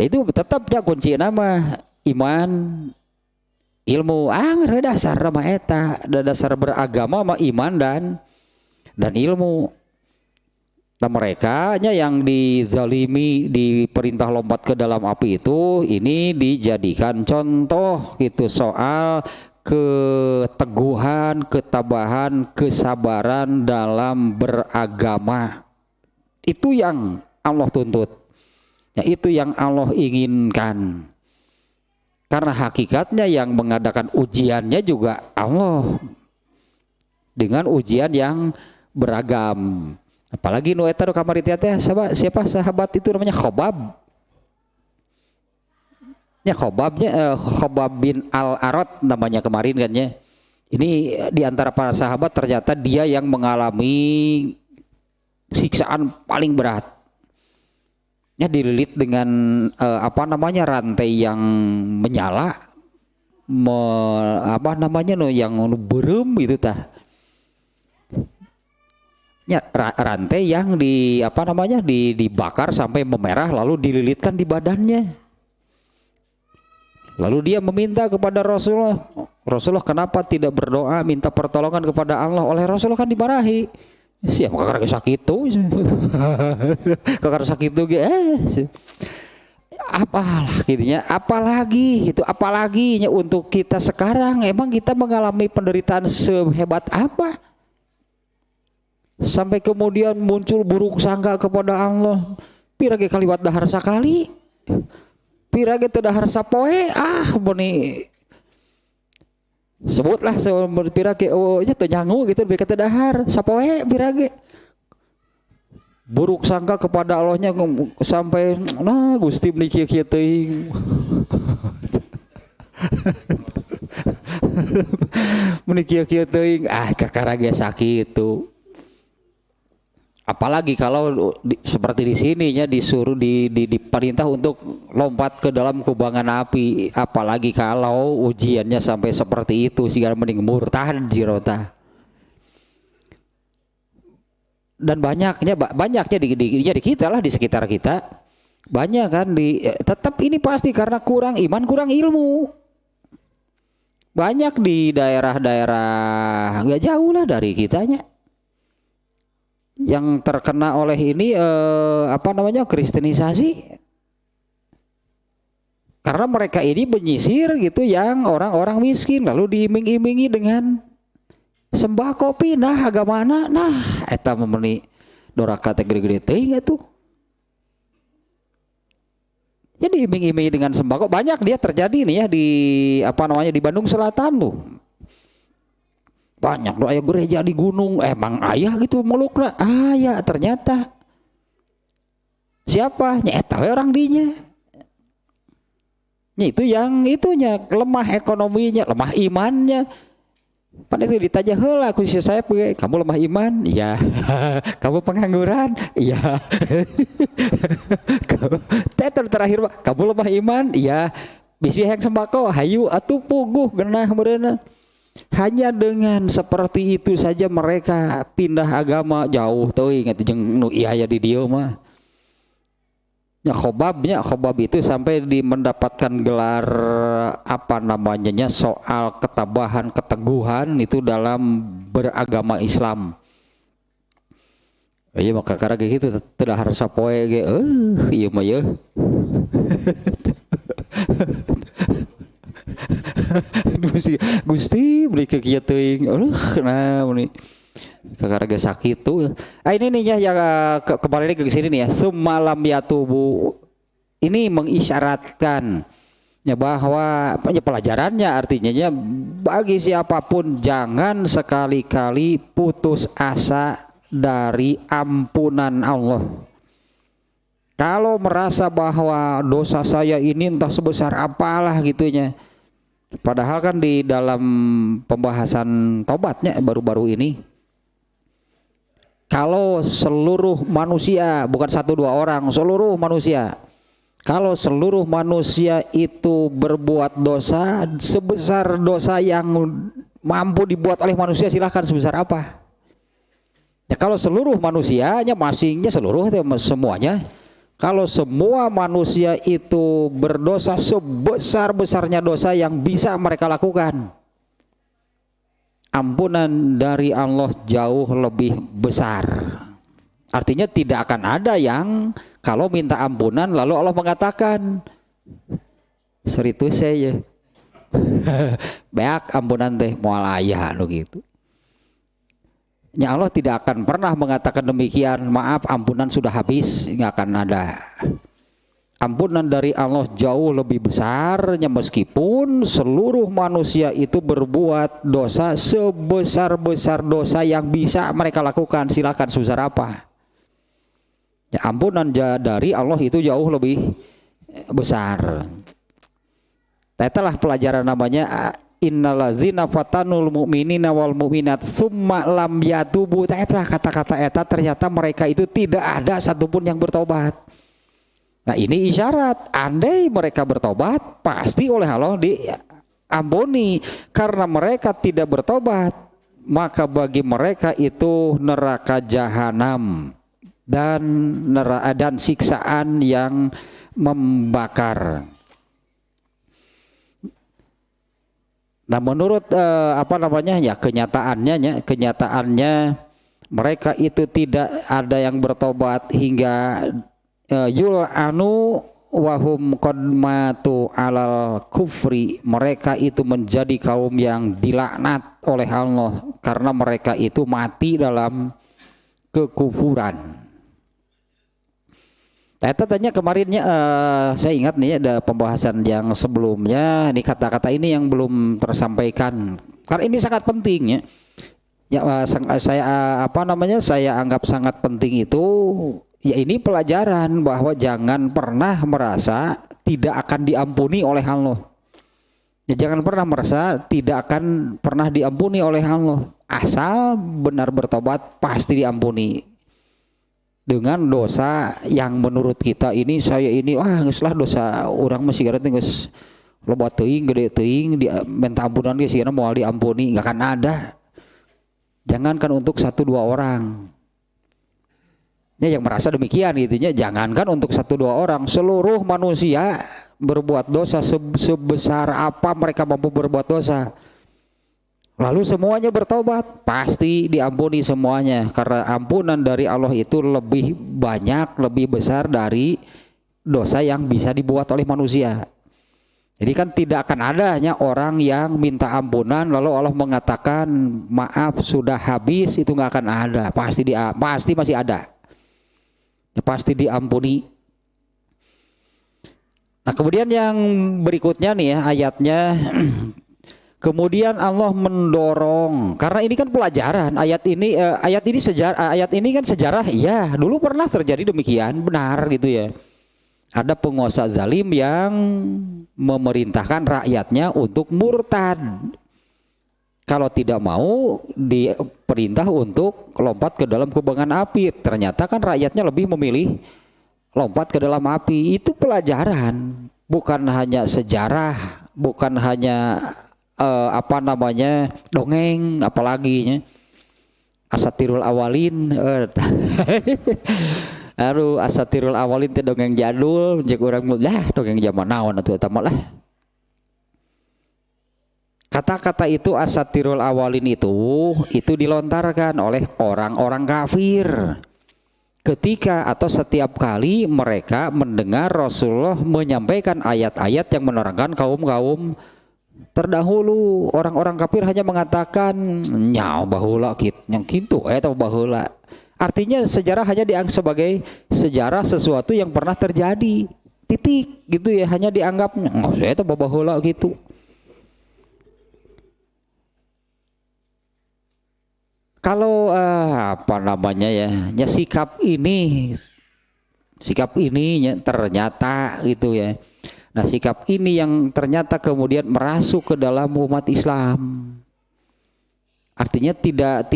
Itu tetapnya kunci nama iman, ilmu, dasar nama eta, dasar beragama sama iman dan ilmu. Nah, mereka yang dizalimi, diperintah lompat ke dalam api itu, ini dijadikan contoh gitu soal keteguhan, ketabahan, kesabaran dalam beragama. Itu yang Allah tuntut, ya, itu yang Allah inginkan. Karena hakikatnya yang mengadakan ujiannya juga Allah, dengan ujian yang beragam. Apalagi nu eta kamari teh siapa sahabat itu namanya Khobab. Ya, Khobab bin Al-Arad namanya kemarin kan ya. Ini diantara para sahabat ternyata dia yang mengalami siksaan paling berat. Ya, dililit dengan rantai yang menyala, yang berem itu tah. Ya, rantai yang dibakar sampai memerah lalu dililitkan di badannya. Lalu dia meminta kepada Rasulullah, kenapa tidak berdoa minta pertolongan kepada Allah? Oleh Rasulullah kan dimarahi. Siapa kakak sakit tuh? Kakak sakit tuh apalagi untuk kita sekarang, emang kita mengalami penderitaan sehebat apa sampai kemudian muncul buruk sangka kepada Allah? Pirage kaliwat dahar sakali, pirage teu dahar sapoe, boni sebutlah pirage teu nyangu gitu, bika teu dahar sapoe, pirage buruk sangka kepada Allahnya sampai Gusti beli kieu teuing. Mun kieu-kieu teuing kakara ge sakitu. Apalagi kalau seperti di sininya disuruh diperintah untuk lompat ke dalam kubangan api, apalagi kalau ujiannya sampai seperti itu sehingga mending murtad jirota. Dan banyaknya di kita lah, di sekitar kita banyak kan tetap ini pasti karena kurang iman, kurang ilmu. Banyak di daerah-daerah nggak jauh lah dari kitanya yang terkena oleh ini kristenisasi, karena mereka ini menyisir gitu yang orang-orang miskin, lalu diiming-imingi dengan sembako pindah agamana. Nah eta memenuhi doraka teh gede-gede teuing atuh. Jadi iming-imingi dengan sembako banyak dia terjadi nih ya di Bandung Selatan tuh. Banyak doa gereja di gunung, emang ayah gitu mulukna, ayah ternyata siapa nyeta orang dinya, itu yang itunya lemah ekonominya, lemah imannya. Pada itu ditanya heula ku si saya, kamu lemah iman, iya. Kamu pengangguran, iya. Terakhir kamu lemah iman, iya. Bisi hang sembako, hayu atuh puguh genah meureunna. Hanya dengan seperti itu saja mereka pindah agama jauh teuing atuh jeung nu iaya di dieu mah. Khobab itu sampai mendapatkan gelar soal ketabahan, keteguhan itu dalam beragama Islam. Iya maka karena kayak gitu tidak harus sapoe ge ieu mah yeuh. Gusti beli ke kieu teuing. Nah meni kakaraga sakit tuh. Ini nih ya kembali lagi ke sini nih ya. Semalam yatubu. Ini mengisyaratkan ya bahwa pelajarannya artinya ya bagi siapapun jangan sekali-kali putus asa dari ampunan Allah. Kalau merasa bahwa dosa saya ini entah sebesar apalah gitunya. Padahal kan di dalam pembahasan tobatnya baru-baru ini, kalau seluruh manusia, bukan 1-2 orang, seluruh manusia, kalau seluruh manusia itu berbuat dosa sebesar dosa yang mampu dibuat oleh manusia, silahkan sebesar apa ya. Kalau seluruh manusianya masingnya seluruh semuanya, kalau semua manusia itu berdosa sebesar-besarnya dosa yang bisa mereka lakukan, ampunan dari Allah jauh lebih besar. Artinya tidak akan ada yang kalau minta ampunan lalu Allah mengatakan seritu saya beak ampunan teh moal aya nu gitu. Ya Allah tidak akan pernah mengatakan demikian, maaf ampunan sudah habis, nggak akan ada. Ampunan dari Allah jauh lebih besarnya meskipun seluruh manusia itu berbuat dosa sebesar-besar dosa yang bisa mereka lakukan, silakan sebesar apa. Ya, ampunan dari Allah itu jauh lebih besar. Itulah pelajaran namanya innalazina fatanul mu'minina wal mu'minat summa lam yatubu. Kata-kata eta ternyata mereka itu tidak ada satupun yang bertobat. Nah ini isyarat, andai mereka bertobat pasti oleh Allah diampuni. Karena mereka tidak bertobat, maka bagi mereka itu neraka jahanam dan siksaan yang membakar. Nah menurut kenyataannya mereka itu tidak ada yang bertobat hingga yul'anu wahum qad matu alal kufri. Mereka itu menjadi kaum yang dilaknat oleh Allah karena mereka itu mati dalam kekufuran. Tanya kemarinnya saya ingat nih ada pembahasan yang sebelumnya, ini kata-kata ini yang belum tersampaikan karena ini sangat penting ya. Saya anggap sangat penting itu ya, ini pelajaran bahwa jangan pernah merasa tidak akan diampuni oleh Allah. Ya, jangan pernah merasa tidak akan pernah diampuni oleh Allah. Asal benar bertobat pasti diampuni. Dengan dosa yang menurut kita ini, saya ini geus lah dosa orang masih gara geus loba teuing gede teuing minta ampunan ge sieuna moal diampuni, enggak akan ada. Jangankan untuk 1-2 orang. Ya, yang merasa demikian gitunya, jangankan untuk 1-2 orang, seluruh manusia berbuat dosa sebesar apa mereka mampu berbuat dosa. Lalu semuanya bertobat, pasti diampuni semuanya, karena ampunan dari Allah itu lebih banyak, lebih besar dari dosa yang bisa dibuat oleh manusia. Jadi kan tidak akan adanya orang yang minta ampunan lalu Allah mengatakan maaf sudah habis, itu nggak akan ada, pasti masih ada, ya, pasti diampuni. Nah kemudian yang berikutnya nih ya ayatnya. Kemudian Allah mendorong, karena ini kan pelajaran ayat ini sejarah, ayat ini kan sejarah, ya dulu pernah terjadi demikian, benar gitu ya. Ada penguasa zalim yang memerintahkan rakyatnya untuk murtad. Kalau tidak mau diperintah untuk lompat ke dalam kubangan api. Ternyata kan rakyatnya lebih memilih lompat ke dalam api. Itu pelajaran, bukan hanya sejarah, bukan hanya dongeng, apalagi asatirul awalin. Aduh, asatirul awalin teh dongeng jadul, jeung urang lah dongeng zaman naon atuh eta mah lah. Kata-kata itu asatirul awalin itu dilontarkan oleh orang-orang kafir ketika atau setiap kali mereka mendengar Rasulullah menyampaikan ayat-ayat yang menerangkan kaum-kaum terdahulu. Orang-orang kafir hanya mengatakan nyaw baheula yang kitu eta baheula. Artinya sejarah hanya dianggap sebagai sejarah sesuatu yang pernah terjadi. Titik gitu ya, hanya dianggapnya eta baheula gitu. Kalau sikap ini ternyata gitu ya. Nah sikap ini yang ternyata kemudian merasuk ke dalam umat Islam. Artinya tidak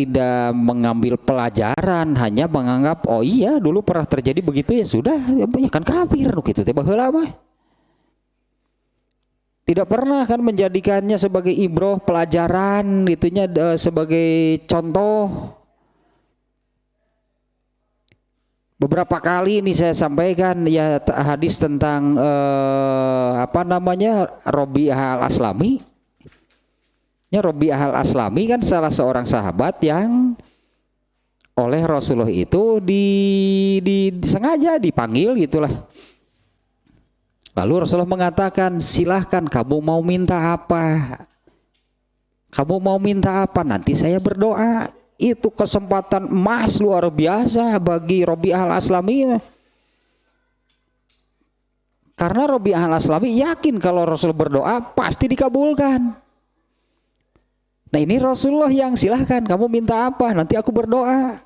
mengambil pelajaran, hanya menganggap oh iya dulu pernah terjadi begitu ya sudah, ya kan kafir gitu teh baheula mah. Tidak pernah kan menjadikannya sebagai ibroh, pelajaran itunya sebagai contoh. Beberapa kali ini saya sampaikan ya hadis tentang Robi'ah al-Aslami. Ya, Robi'ah al-Aslami kan salah seorang sahabat yang oleh Rasulullah itu sengaja dipanggil gitulah. Lalu Rasulullah mengatakan, silahkan kamu mau minta apa? Kamu mau minta apa? Nanti saya berdoa. Itu kesempatan emas luar biasa bagi Robi'ah al-Aslami. Karena Robi'ah al-Aslami yakin kalau Rasul berdoa pasti dikabulkan. Nah ini Rasulullah yang silahkan kamu minta apa? Nanti aku berdoa.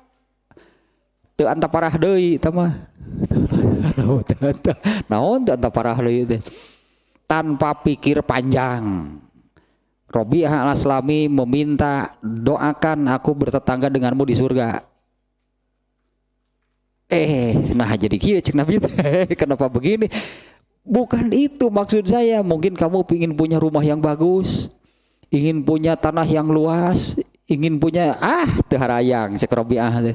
Teu anta parah deui tama. Naon teu anta parah deui teh. Tanpa pikir panjang. Robi'ah al-Aslami meminta doakan aku bertetangga denganmu di surga. Nah jadi kieu cek Nabi kenapa begini? Bukan itu maksud saya. Mungkin kamu ingin punya rumah yang bagus, ingin punya tanah yang luas, ingin punya teu harayang cek Robi'ah.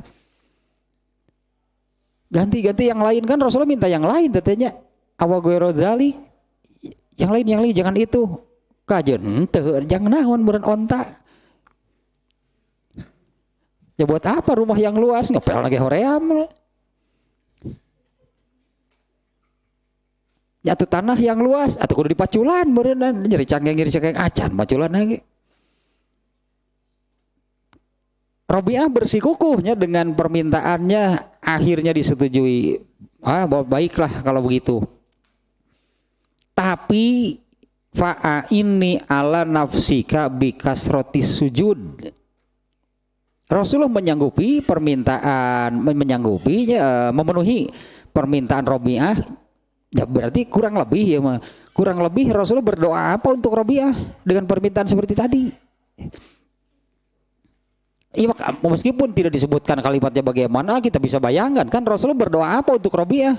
Ganti-ganti yang lain kan Rasulullah minta yang lain tetenya. Awa ghairu dzalik. Yang lain jangan itu. Kajen teu jangan naon meureun onta. Ya buat apa rumah yang luas ngepel lagi hoream. Ya tuh tanah yang luas atuh kudu dipaculan meureunna nyeri cangkeng acan paculan lagi. Robi'ah bersikukuhnya dengan permintaannya akhirnya disetujui. Baiklah kalau begitu. Tapi fa'aini ala nafsika bikasrotis sujud. Rasulullah menyanggupi memenuhi permintaan Robi'ah. Ya berarti kurang lebih Kurang lebih Rasulullah berdoa apa untuk Rabi'ah dengan permintaan seperti tadi? Iya, meskipun tidak disebutkan kalimatnya bagaimana, kita bisa bayangkan kan Rasulullah berdoa apa untuk Rabi'ah?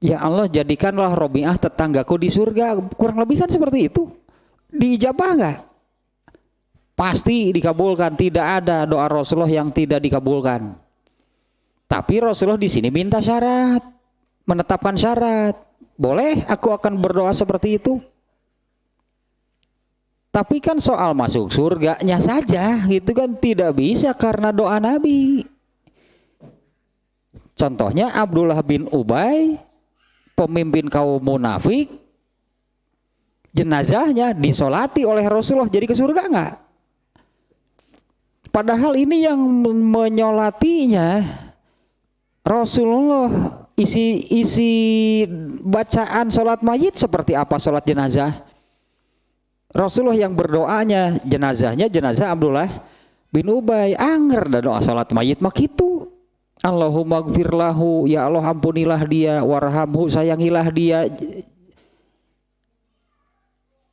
Ya Allah, jadikanlah Rabi'ah tetanggaku di surga. Kurang lebih kan seperti itu. Diijabah enggak? Pasti dikabulkan. Tidak ada doa Rasulullah yang tidak dikabulkan. Tapi Rasulullah di sini minta syarat, menetapkan syarat. Boleh aku akan berdoa seperti itu. Tapi kan soal masuk surganya saja gitu kan tidak bisa karena doa Nabi. Contohnya Abdullah bin Ubay, pemimpin kaum munafik, jenazahnya disolati oleh Rasulullah, jadi ke surga enggak? Padahal ini yang menyolatinya Rasulullah. Isi bacaan sholat mayit seperti apa sholat jenazah? Rasulullah yang berdoanya jenazahnya jenazah Abdullah bin Ubay. Anger dah doa sholat mayit mah gitu. Allahumma gfirlahu, ya Allah ampunilah dia, warhamhu, sayangilah dia.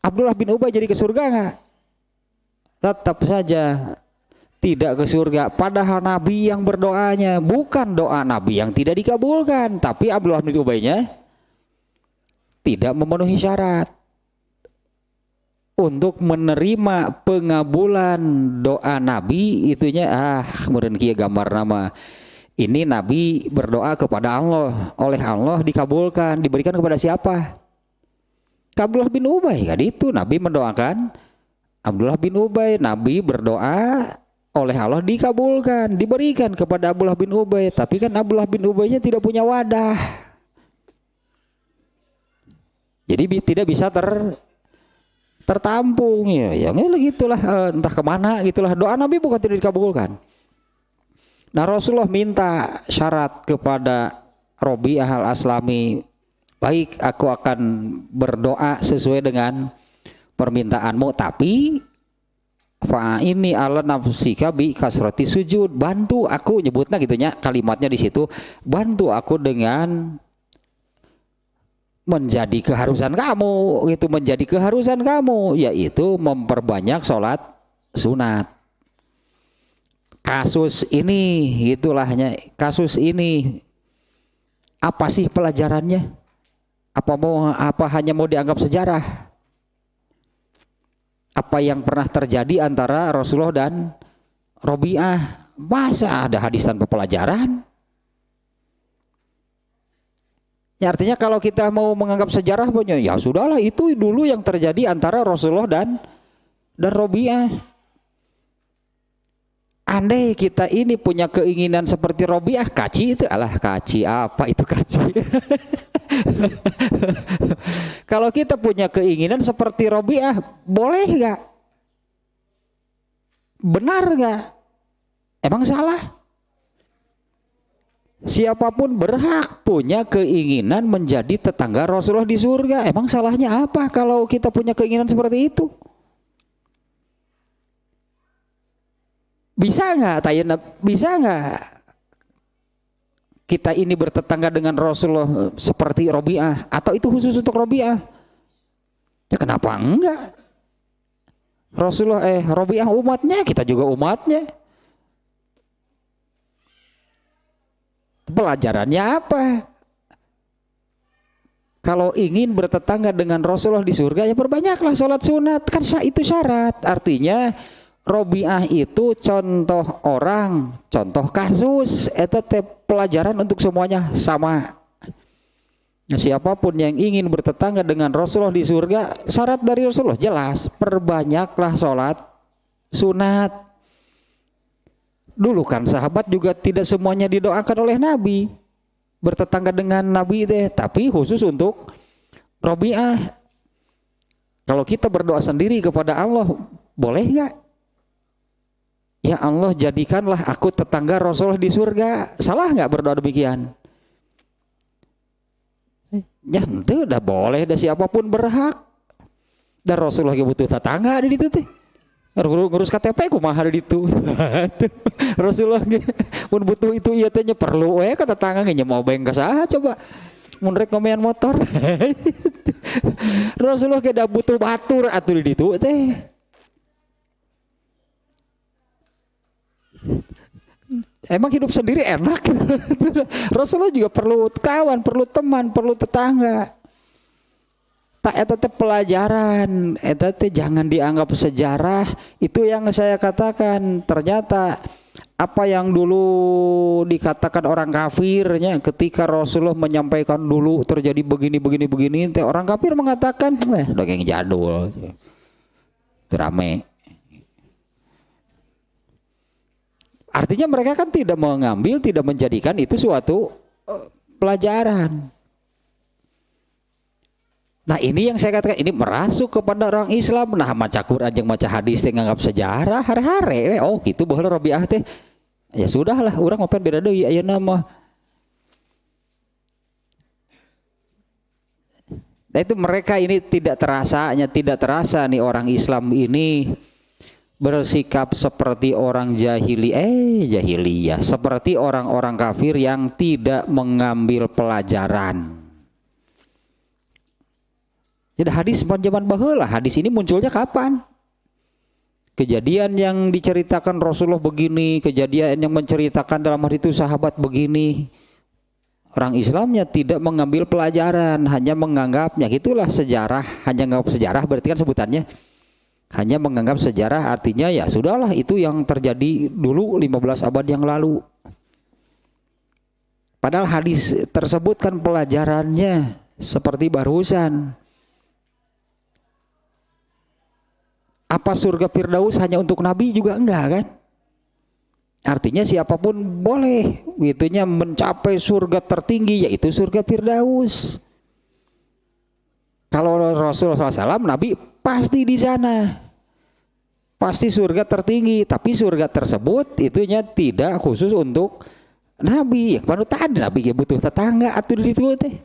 Abdullah bin Ubay jadi ke surga enggak? Tetap saja tidak ke surga. Padahal Nabi yang berdoanya, bukan doa Nabi yang tidak dikabulkan, tapi Abdullah bin Ubaynya tidak memenuhi syarat untuk menerima pengabulan doa Nabi. Itunya kemudian kia gambar nama ini Nabi berdoa kepada Allah, oleh Allah dikabulkan, diberikan kepada siapa? Abdullah bin Ubay kan itu. Nabi mendoakan Abdullah bin Ubay, Nabi berdoa oleh Allah dikabulkan, diberikan kepada Abdullah bin Ubay. Tapi kan Abdullah bin Ubaynya tidak punya wadah, jadi tidak bisa tertampung ya. Yang gitulah, entah kemana gitulah. Doa Nabi bukan tidak dikabulkan. Nah Rasulullah minta syarat kepada Rabi'ah al-Aslami, baik aku akan berdoa sesuai dengan permintaanmu, tapi fa ini ala nafsika bi kasrati sujud, bantu aku, nyebutnya gitunya kalimatnya di situ, bantu aku dengan menjadi keharusan kamu, itu menjadi keharusan kamu, yaitu memperbanyak sholat sunat. Kasus ini gitulahnya, kasus ini apa sih pelajarannya? Apa hanya mau dianggap sejarah? Apa yang pernah terjadi antara Rasulullah dan Rabi'ah? Masa ada hadis tanpa pelajaran? Ya artinya kalau kita mau menganggap sejarah, ya sudahlah, itu dulu yang terjadi antara Rasulullah dan Rabi'ah. Andai kita ini punya keinginan seperti Rabi'ah, kaci itu, kaci apa itu kaci? Kalau kita punya keinginan seperti Rabi'ah, boleh gak? Benar gak? Emang salah? Siapapun berhak punya keinginan menjadi tetangga Rasulullah di surga. Emang salahnya apa kalau kita punya keinginan seperti itu? Bisa nggak, bisa nggak kita ini bertetangga dengan Rasulullah seperti Rabi'ah? Atau itu khusus untuk Rabi'ah? Ya kenapa enggak? Rasulullah Rabi'ah umatnya, kita juga umatnya. Pelajarannya apa? Kalau ingin bertetangga dengan Rasulullah di surga, ya perbanyaklah sholat sunat, kan itu syarat. Artinya Rabi'ah itu contoh orang, contoh kasus, itu pelajaran untuk semuanya sama. Nah, siapapun yang ingin bertetangga dengan Rasulullah di surga, syarat dari Rasulullah jelas, perbanyaklah sholat sunat. Dulu kan sahabat juga tidak semuanya didoakan oleh Nabi bertetangga dengan Nabi tapi khusus untuk Rabi'ah. Kalau kita berdoa sendiri kepada Allah, boleh nggak? Ya Allah, jadikanlah aku tetangga Rasulullah di surga. Salah nggak berdoa demikian? Ya itu udah boleh, dah siapapun berhak. Dan Rasulullah butuh tetangga di situ teh. Ngurus KTP kumaha di itu. Rasulullah pun butuh itu, iya tanya perlu ke tetangga nya mau bengkas coba. mun rek ngomean motor. Rasulullah keda butuh batur atuh di ditu teh. Emang hidup sendiri enak gitu. Rasulullah juga perlu kawan, perlu teman, perlu tetangga. Tak eta teh pelajaran, eta teh jangan dianggap sejarah. Itu yang saya katakan, ternyata apa yang dulu dikatakan orang kafirnya ketika Rasulullah menyampaikan dulu terjadi begini teh orang kafir mengatakan dongeng jadul. Itu rame. Artinya mereka kan tidak mengambil, tidak menjadikan itu suatu pelajaran. Nah ini yang saya katakan, ini merasuk kepada orang Islam. Nah maca Quran jeung maca hadis teh nganggap sejarah hare-hare. Oh gitu baheula Rabi'ah teh. Ya sudahlah, urang open beda deui ayeuna mah. Nah itu mereka ini tidak terasa nih orang Islam ini bersikap seperti orang jahiliyah, seperti orang-orang kafir yang tidak mengambil pelajaran. Jadi hadis zaman baheula, hadis ini munculnya kapan? Kejadian yang diceritakan Rasulullah begini, kejadian yang menceritakan dalam hadis itu sahabat begini. Orang Islamnya tidak mengambil pelajaran, hanya menganggapnya gitulah sejarah, hanya menganggap sejarah berarti kan sebutannya hanya menganggap sejarah, artinya ya sudahlah itu yang terjadi dulu 15 abad yang lalu. Padahal hadis tersebut kan pelajarannya seperti barusan. Apa surga Firdaus hanya untuk Nabi juga enggak kan? Artinya siapapun boleh gitunya mencapai surga tertinggi yaitu surga Firdaus. Kalau Rasulullah SAW, Nabi pasti di sana, pasti surga tertinggi. Tapi surga tersebut itunya tidak khusus untuk Nabi. Yang baru tadi Nabi butuh tetangga atau di situ teh.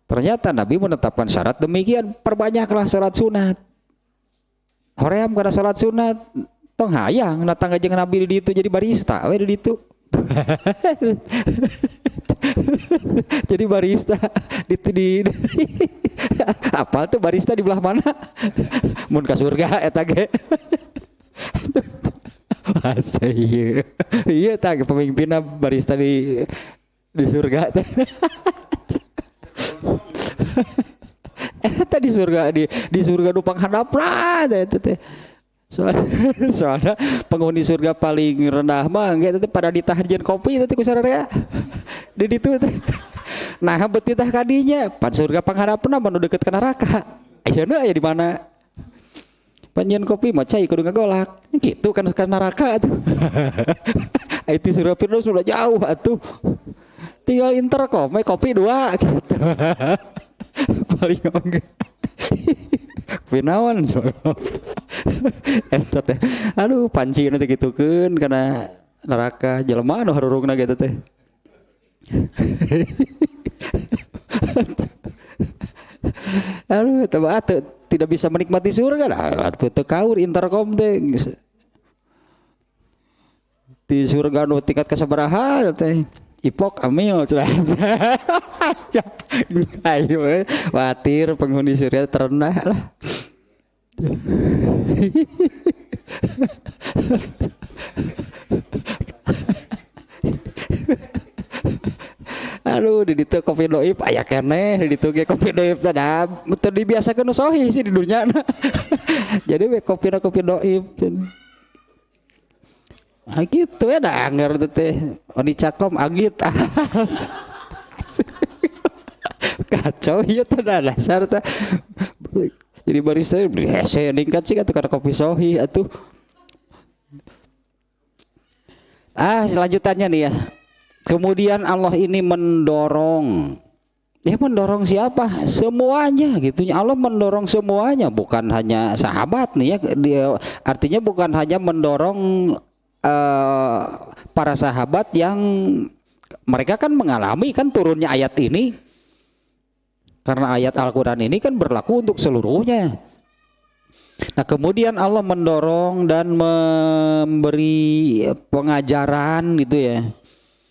Ternyata Nabi menetapkan syarat demikian, perbanyaklah salat sunat. Hoream karena salat sunat, tong hayang datang aja Nabi di situ jadi barista, we di situ. Jadi barista di apa tuh barista di belah mana? Mun ka surga eta ge. Masa iya. Iya tah pemimpinna barista di surga teh. Eta di surga nu panghandapna teh. Soalnya penghuni surga paling rendah mah engke teh pada ditahan kopi teh ku sararea. Di ditu teh. Nah beuti tah kadinya pan surga pangharapna mun deket ka neraka. Ayeuna aya di mana? Panjen kopi mah cai kudu ngagolak. Kitu kan ka neraka atuh. Itu surga Firdaus udah jauh atuh. Tinggal intercom kopi 2 gitu. Paling oge. Pinawan eta teh. Aduh panci nanti gitukeun kana neraka jelema anu harurungna gitu teh. Aduh tebak tidak bisa menikmati surga dah. Teu kaur intercom teh. Di surga nu tingkat kasabaraha teh. Ipok amil cenah. Ayo watir penghuni surga terendah lah. Aduh di ditu kopi doib aya keneh di ditu ge kopi doib teh da teu dibiasakeun sohi sih di dunyana. Jadi we kopi doib. Ah gitu ya da anger teh. Oni cakom agit. Kacau ieu teh dasar teh. Jadi barista hese ningkat sih atuh kana kopi sohi atuh. Selanjutannya nih ya. Kemudian Allah ini mendorong. Ya mendorong siapa? Semuanya gitu. Allah mendorong semuanya, bukan hanya sahabat nih ya. Artinya bukan hanya mendorong para sahabat yang mereka kan mengalami kan turunnya ayat ini. Karena ayat Al-Quran ini kan berlaku untuk seluruhnya. Nah kemudian Allah mendorong dan memberi pengajaran gitu ya.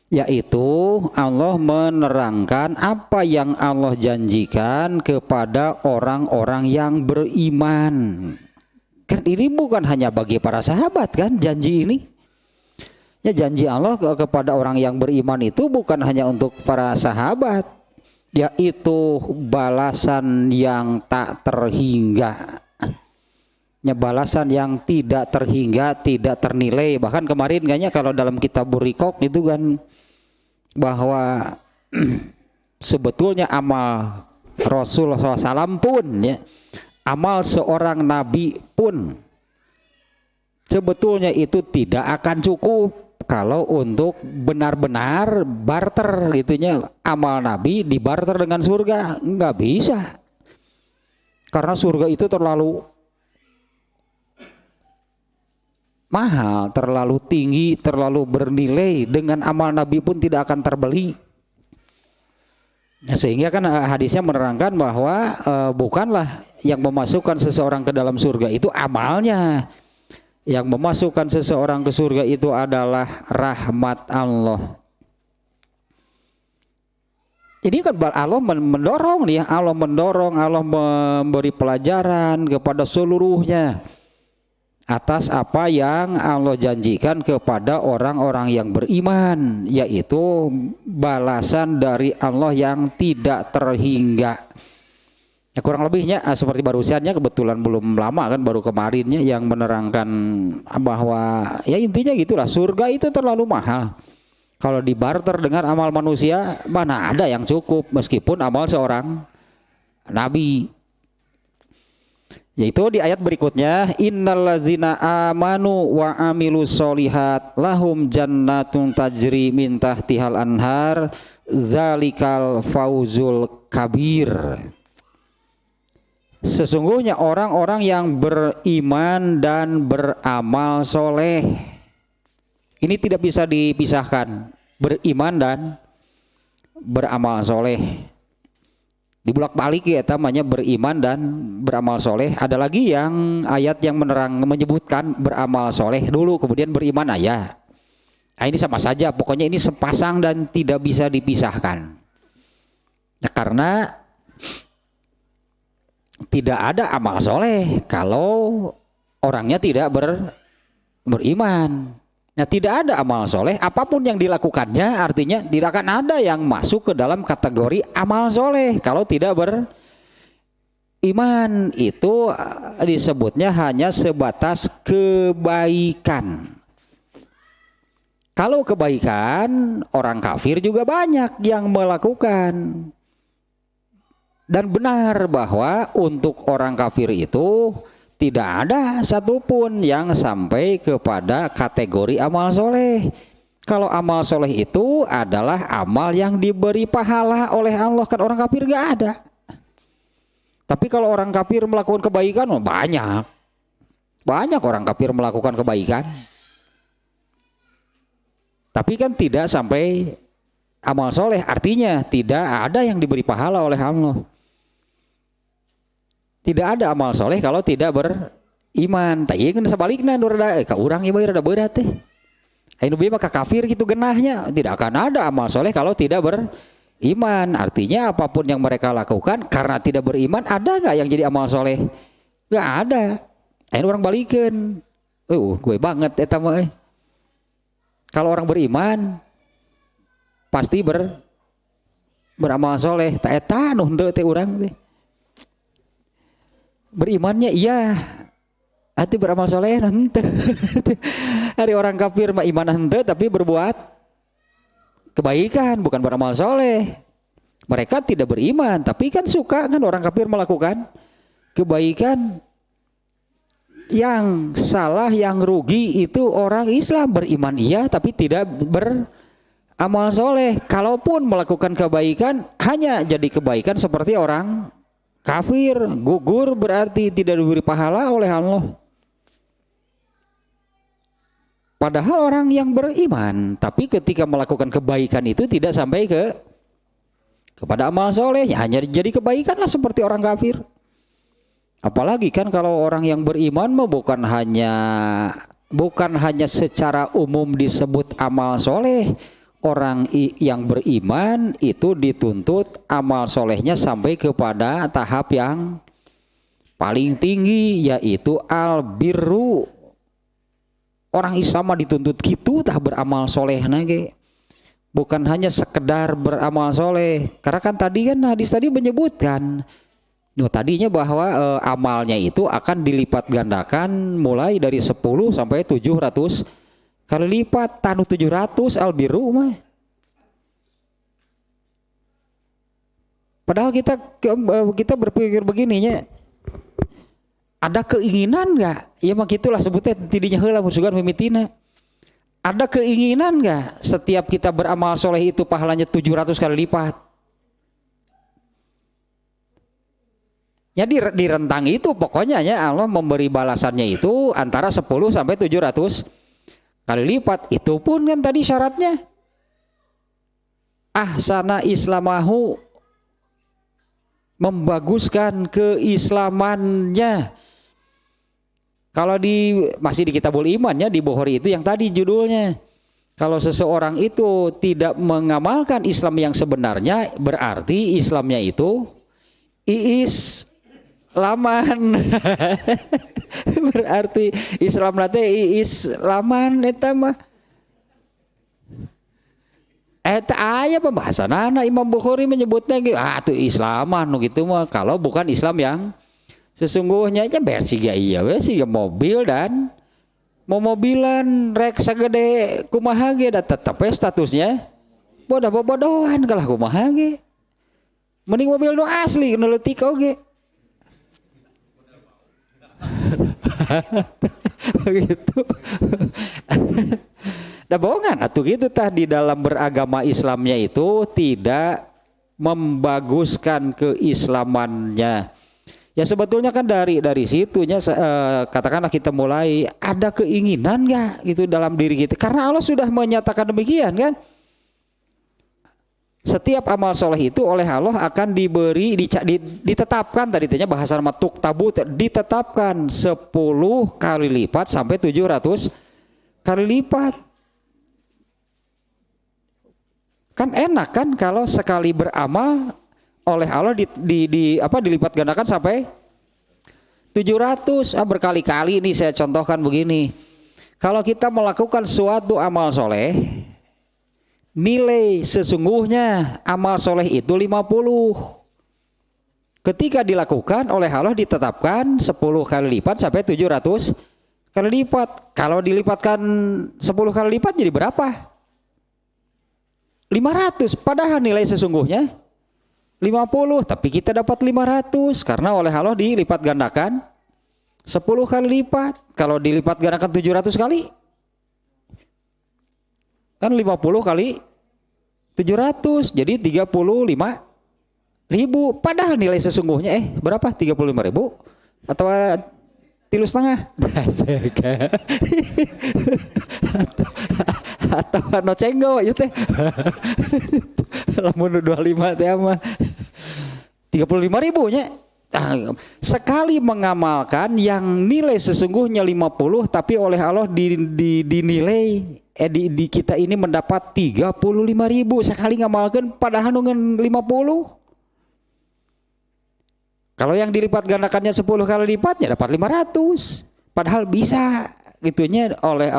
yaitu Allah menerangkan apa yang Allah janjikan kepada orang-orang yang beriman. Kan ini bukan hanya bagi para sahabat kan janji ini. Ya, janji Allah kepada orang yang beriman itu bukan hanya untuk para sahabat, yaitu balasan yang tak terhingga. Ya, balasan yang tidak terhingga, tidak ternilai. Bahkan kemarin kayaknya kalau dalam kitab Burikok itu kan bahwa sebetulnya amal Rasulullah SAW pun ya, amal seorang nabi pun sebetulnya itu tidak akan cukup kalau untuk benar-benar barter gitunya, amal nabi dibarter dengan surga, nggak bisa, karena surga itu terlalu mahal, terlalu tinggi, terlalu bernilai, dengan amal nabi pun tidak akan terbeli. Nah, sehingga kan hadisnya menerangkan bahwa bukanlah yang memasukkan seseorang ke dalam surga itu amalnya, yang memasukkan seseorang ke surga itu adalah rahmat Allah. Ini kan Allah mendorong nih, Allah mendorong, Allah memberi pelajaran kepada seluruhnya atas apa yang Allah janjikan kepada orang-orang yang beriman, yaitu balasan dari Allah yang tidak terhingga. Ya, kurang lebihnya seperti barusannya, kebetulan belum lama kan, baru kemarinnya yang menerangkan bahwa ya intinya gitulah, surga itu terlalu mahal. Kalau dibarter dengan amal manusia, mana ada yang cukup meskipun amal seorang nabi. Yaitu di ayat berikutnya, innallazina amanu wa amilus solihat lahum jannatun tajri min tahtihal anhar zalikal fauzul kabir. Sesungguhnya orang-orang yang beriman dan beramal soleh, ini tidak bisa dipisahkan, beriman dan beramal soleh. Dibulak-balik ya namanya beriman dan beramal soleh. Ada lagi yang ayat yang menyebutkan beramal soleh dulu kemudian beriman ayat. Nah, ini sama saja, pokoknya ini sepasang dan tidak bisa dipisahkan. Nah, karena tidak ada amal soleh kalau orangnya tidak beriman. Nah, tidak ada amal soleh, apapun yang dilakukannya artinya tidak akan ada yang masuk ke dalam kategori amal soleh kalau tidak beriman. Itu disebutnya hanya sebatas kebaikan. Kalau kebaikan, orang kafir juga banyak yang melakukan. Dan benar bahwa untuk orang kafir itu tidak ada satupun yang sampai kepada kategori amal soleh. Kalau amal soleh itu adalah amal yang diberi pahala oleh Allah, kan orang kafir gak ada. Tapi kalau orang kafir melakukan kebaikan, banyak orang kafir melakukan kebaikan. Tapi kan tidak sampai amal soleh, artinya tidak ada yang diberi pahala oleh Allah. Tidak ada amal soleh kalau tidak beriman. Tapi kan sebaliknya ka urang ieu rada berat teh. Anu bieu mah kafir gitu genahnya. Tidak akan ada amal soleh kalau tidak beriman. Artinya apapun yang mereka lakukan karena tidak beriman, ada nggak yang jadi amal soleh? Nggak ada. Anu orang balikeun. Gue banget eta mah. Kalau orang beriman pasti beramal soleh. Ta eta nu henteu teh urang teh. Berimannya iya, hati beramal soleh henteu. Hari orang kafir mah iman henteu tapi berbuat kebaikan, bukan beramal soleh. Mereka tidak beriman tapi kan suka kan orang kafir melakukan kebaikan. Yang salah, yang rugi itu orang Islam, beriman iya tapi tidak beramal soleh. Kalaupun melakukan kebaikan hanya jadi kebaikan seperti orang kafir, gugur berarti tidak diberi pahala oleh Allah. Padahal orang yang beriman, tapi ketika melakukan kebaikan itu tidak sampai kepada amal soleh, hanya jadi kebaikan lah seperti orang kafir. Apalagi kan kalau orang yang beriman mah bukan hanya secara umum disebut amal soleh, orang yang beriman itu dituntut amal solehnya sampai kepada tahap yang paling tinggi, yaitu albirru. Orang Islam dituntut gitu tah beramal soleh nage, bukan hanya sekedar beramal soleh. Karena kan tadi kan hadis tadi menyebutkan tadinya bahwa amalnya itu akan dilipat gandakan mulai dari 10 sampai 700 kali lipat. Tanu 700 albiru mah. Padahal kita berpikir begininya, ada keinginan nggak? Ya mah gitulah sebutnya tidinya heula musugan mimitina. Ada keinginan nggak setiap kita beramal soleh itu pahalanya 700 kali lipat? Ya di rentang itu pokoknya ya Allah memberi balasannya itu antara 10 sampai 700 kali lipat. Itu pun kan tadi syaratnya ahsana islamahu, membaguskan keislamannya. Kalau masih di Kitabul Iman ya, di Bukhari itu yang tadi judulnya, kalau seseorang itu tidak mengamalkan Islam yang sebenarnya, berarti Islamnya itu laman. Berarti Islam nate laman eta mah. Eta aya pembahasanana Imam Bukhari menyebutnya tuh Islaman gitu mah kalau bukan Islam yang sesungguhnya aja versi iya we sih mobil dan mau mobilan rek sagede kumaha ge da tetep statusnya bodoh-bodohan kalah kumaha ge. Mending mobil nu asli nu leutik oge. Begitu. Dah bohongan atuh gitu tah di dalam beragama Islamnya itu tidak membaguskan keislamannya. Ya sebetulnya kan dari situnya katakanlah kita mulai ada keinginan nggak gitu dalam diri kita, karena Allah sudah menyatakan demikian kan. Setiap amal soleh itu oleh Allah akan diberi ditetapkan tadi tanya bahasa matuk tabu ditetapkan 10 kali lipat sampai 700 kali lipat. Kan enak kan kalau sekali beramal oleh Allah dilipat gandakan sampai 700. Berkali-kali ini saya contohkan begini. Kalau kita melakukan suatu amal soleh, nilai sesungguhnya amal soleh itu 50. Ketika dilakukan oleh Allah ditetapkan 10 kali lipat sampai 700 kali lipat. Kalau dilipatkan 10 kali lipat jadi berapa? 500. Padahal nilai sesungguhnya 50, tapi kita dapat 500 karena oleh Allah dilipat gandakan 10 kali lipat. Kalau dilipat gandakan 700 kali kan 50 kali 700 jadi 35.000. Padahal nilai sesungguhnya berapa? 35.000 atau 3,5 atau no cenggo ya teh. Lamun 25 teh mah 35.000 nya. Sekali mengamalkan yang nilai sesungguhnya 50 tapi oleh Allah dinilai di kita ini mendapat 35.000 sekali ngamalkan padahal dengan 50. Kalau yang dilipat gandakannya 10 kali lipatnya dapat 500. Padahal bisa gitunya oleh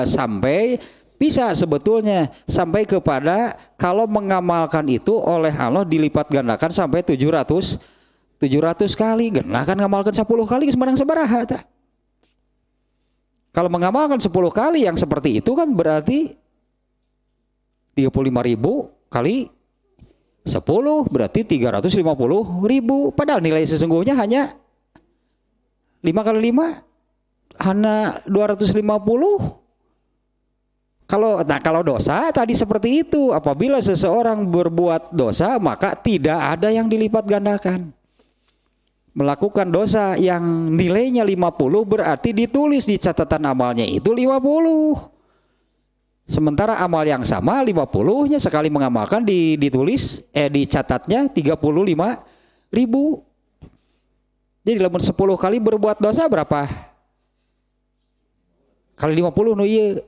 sampai bisa sebetulnya sampai kepada kalau mengamalkan itu oleh Allah dilipat gandakan sampai 700 kali. Genah kan ngamalkan 10 kali semarang sabaraha tah. Kalau mengamalkan 10 kali yang seperti itu kan berarti 35.000 kali 10 berarti 350.000. Padahal nilai sesungguhnya hanya 5 kali 5 hanya 250. Kalau dosa tadi seperti itu, apabila seseorang berbuat dosa maka tidak ada yang dilipat gandakan. Melakukan dosa yang nilainya 50 berarti ditulis di catatan amalnya itu 50. Sementara amal yang sama 50-nya sekali mengamalkan ditulis dicatatnya 35.000. Jadi lamun 10 kali berbuat dosa berapa? Kali 50 nu ieu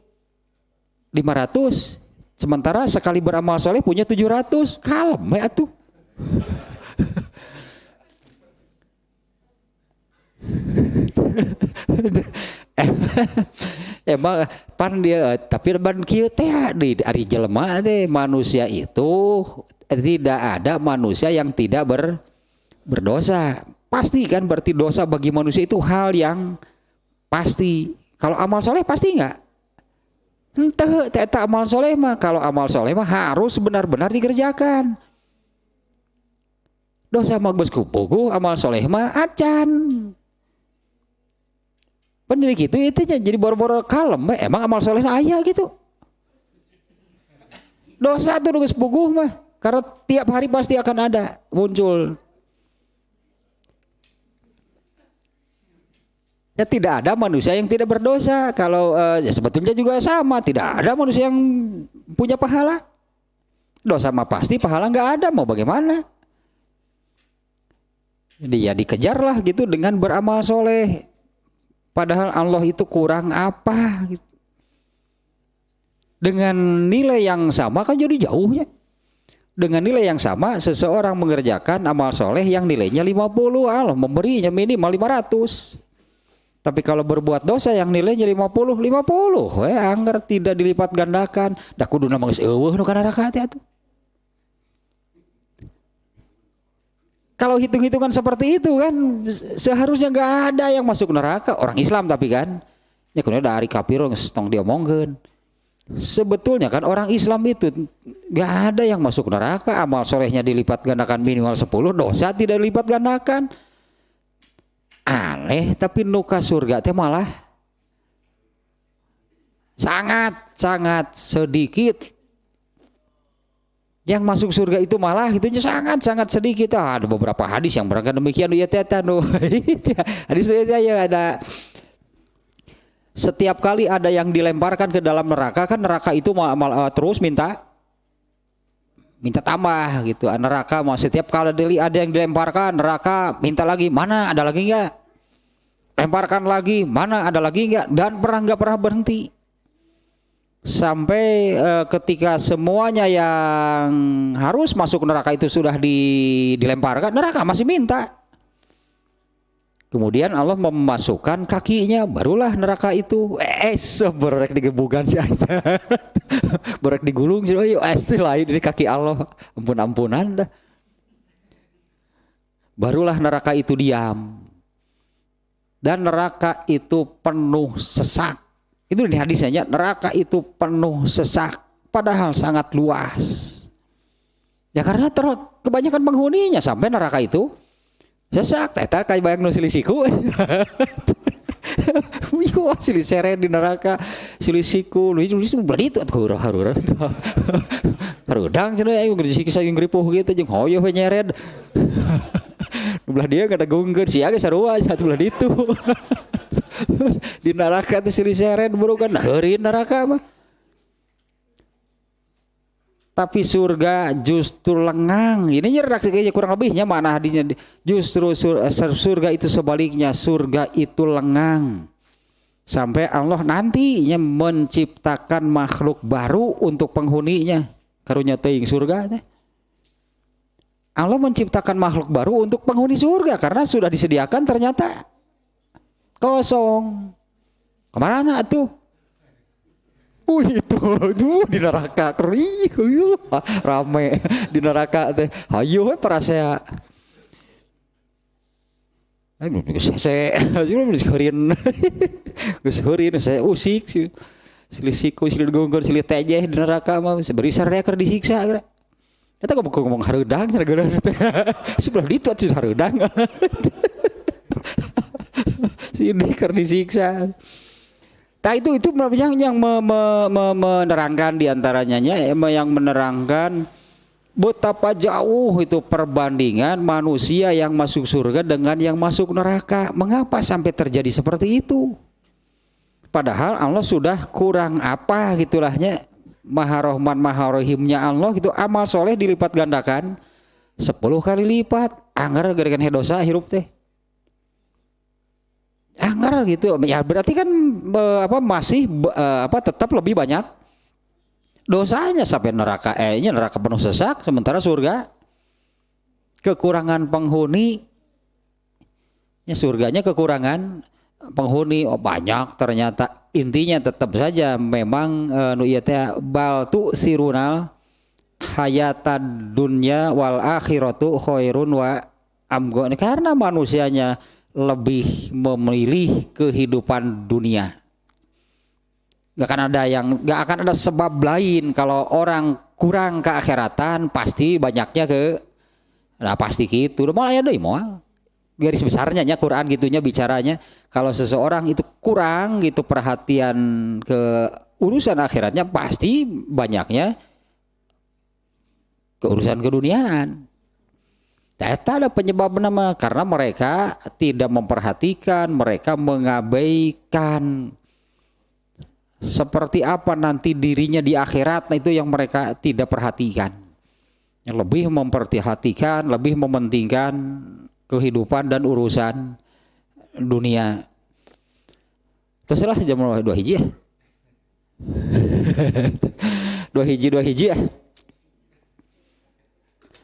500 Sementara sekali beramal soleh punya 700, kalem ya tuh. Emang pan dia tapi ban kieu teh di ari jelema teh manusia itu tidak ada manusia yang tidak berdosa. Pasti kan, berarti dosa bagi manusia itu hal yang pasti. Kalau amal soleh pasti enggak? Henteu eta amal soleh mah. Kalau amal soleh mah harus benar-benar dikerjakan. Dosa mah geus kupuguh, amal soleh mah acan. Kan jadi gitu itu jadi boro-boro kalem, emang amal soleh aya gitu. Dosa tuh geus puguh mah, karena tiap hari pasti akan ada muncul. Ya tidak ada manusia yang tidak berdosa. Kalau ya sebetulnya juga sama, tidak ada manusia yang punya pahala. Dosa mah pasti, pahala nggak ada, mau bagaimana? Jadi ya dikejarlah gitu dengan beramal soleh. Padahal Allah itu kurang apa gitu. Dengan nilai yang sama kan jadi jauhnya. Dengan nilai yang sama seseorang mengerjakan amal soleh yang nilainya 50, Allah memberinya minimal 500. Tapi kalau berbuat dosa yang nilainya 50, anggar tidak dilipat gandakan. Da kuduna mah geus eueuh nu kana neraka teh atuh. Kalau hitung-hitungan seperti itu kan seharusnya nggak ada yang masuk neraka, orang Islam tapi kan ya kudu dari kafir tong diomongkeun. Sebetulnya kan orang Islam itu nggak ada yang masuk neraka, amal solehnya dilipat gandakan minimal 10, dosa tidak dilipat gandakan. Aneh, tapi nuka surga teh malah sangat sedikit. Yang masuk surga itu malah itunya sangat sedikit. Ada beberapa hadis yang berangkat demikian ya tetanu. Hadis ya ada setiap kali ada yang dilemparkan ke dalam neraka, kan neraka itu terus minta tambah gitu. Neraka mau setiap kali ada yang dilemparkan, neraka minta lagi, mana ada lagi enggak? Lemparkan lagi, mana ada lagi enggak? Dan enggak pernah berhenti. Sampai ketika semuanya yang harus masuk neraka itu sudah dilemparkan, neraka masih minta. Kemudian Allah memasukkan kakinya, barulah neraka itu seberek digebugan sih aja. Berek digulung sih, lain ini kaki Allah, ampun-ampunan dah. Barulah neraka itu diam. Dan neraka itu penuh sesak. Itu di hadisnya, neraka itu penuh sesak, padahal sangat luas. Ya karena kebanyakan penghuninya, sampai neraka itu sesak. Tetar kayak bayang nusilisiku. Wih, silih seret di neraka, silih siku, lu itu beli itu harura. Harudang cenah ayo disiksa yang ngripuh gitu jeung hoyo we nyeret. Belah dia kada gungkeun sia ge sarua satu belah ditu. Di neraka teh silih seret buru kan heureun neraka mah. Tapi surga justru lengang. Ini redaksi kayaknya kurang lebihnya mana hadisnya. Justru surga itu sebaliknya, surga itu lengang. Sampai Allah nantinya menciptakan makhluk baru untuk penghuninya. Karunya teuing surga teh. Allah menciptakan makhluk baru untuk penghuni surga karena sudah disediakan ternyata kosong. Kemana tuh? Itu di neraka rame di neraka teh. Hayu parasea. Saya usik silih siku silih gonggur silih tejeh di neraka mah berisar keur disiksa. Eta ngomong hareudang cenah sebelah ditu atuh hareudang. Sini keur disiksa. Nah itu yang menerangkan diantaranya yang menerangkan betapa jauh itu perbandingan manusia yang masuk surga dengan yang masuk neraka. Mengapa sampai terjadi seperti itu? Padahal Allah sudah kurang apa gitulahnya, Maha Rahman Maha Rahimnya Allah gitu, amal soleh dilipat gandakan 10 kali lipat. Anggar gara-gara dosa hirup teh. Anggar gitu ya, berarti kan masih tetap lebih banyak dosanya sampai neraka neraka penuh sesak, sementara surga kekurangan penghuni, ya surganya kekurangan penghuni banyak ternyata. Intinya tetap saja memang nu ieu teh bal tu sirunal hayatad dunya wal akhiratu khairun wa amgo, karena manusianya lebih memilih kehidupan dunia. Gak akan ada sebab lain. Kalau orang kurang keakhiratan pasti banyaknya pasti gitu. Malah ya deh moal. Garis besarnya nya Quran gitunya bicaranya, kalau seseorang itu kurang gitu perhatian ke urusan akhiratnya pasti banyaknya ke urusan keduniaan. Eta ada penyebab nama, karena mereka tidak memperhatikan, mereka mengabaikan seperti apa nanti dirinya di akhirat. Nah itu yang mereka tidak perhatikan. Yang lebih memperhatikan, lebih mementingkan kehidupan dan urusan dunia. Teruslah jam 2 hiji ya. 2 hiji ya.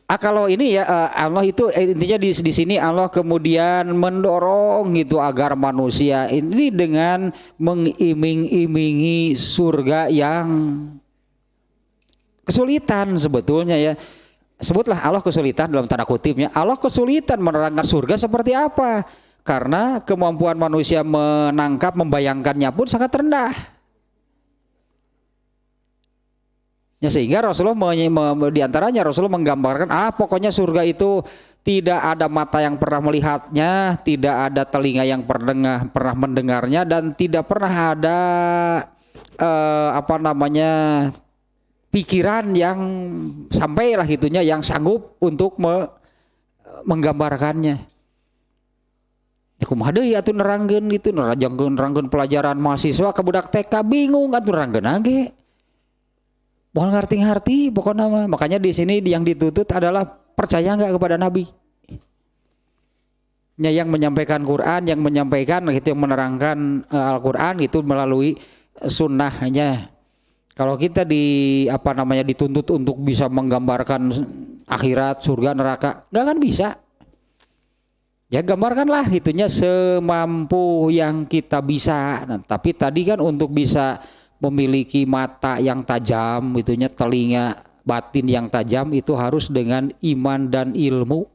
Kalau ini ya Allah itu intinya di sini Allah kemudian mendorong gitu agar manusia ini dengan mengiming-imingi surga yang kesulitan sebetulnya ya. Sebutlah Allah kesulitan dalam tanda kutipnya. Allah kesulitan menerangkan surga seperti apa, karena kemampuan manusia menangkap, membayangkannya pun sangat rendah. Ya, sehingga Rasulullah diantaranya Rasulullah menggambarkan pokoknya surga itu tidak ada mata yang pernah melihatnya, tidak ada telinga yang pernah mendengarnya, dan tidak pernah ada pikiran yang sampailah gitunya yang sanggup untuk menggambarkannya. Ya kumaha deui atuh nerangkeun gitu, nerangkeun pelajaran mahasiswa ke budak TK bingung atuh nerangkeun age. Moal ngarti-ngarti pokoknya mah. Makanya di sini yang dituntut adalah percaya enggak kepada Nabi. Yang menyampaikan Quran, yang menyampaikan gitu, yang menerangkan Al-Quran itu melalui sunnahnya. Kalau kita dituntut untuk bisa menggambarkan akhirat, surga, neraka, nggak akan bisa. Ya gambarkanlah gitunya semampu yang kita bisa. Nah, tapi tadi kan untuk bisa memiliki mata yang tajam, gitunya telinga batin yang tajam itu harus dengan iman dan ilmu.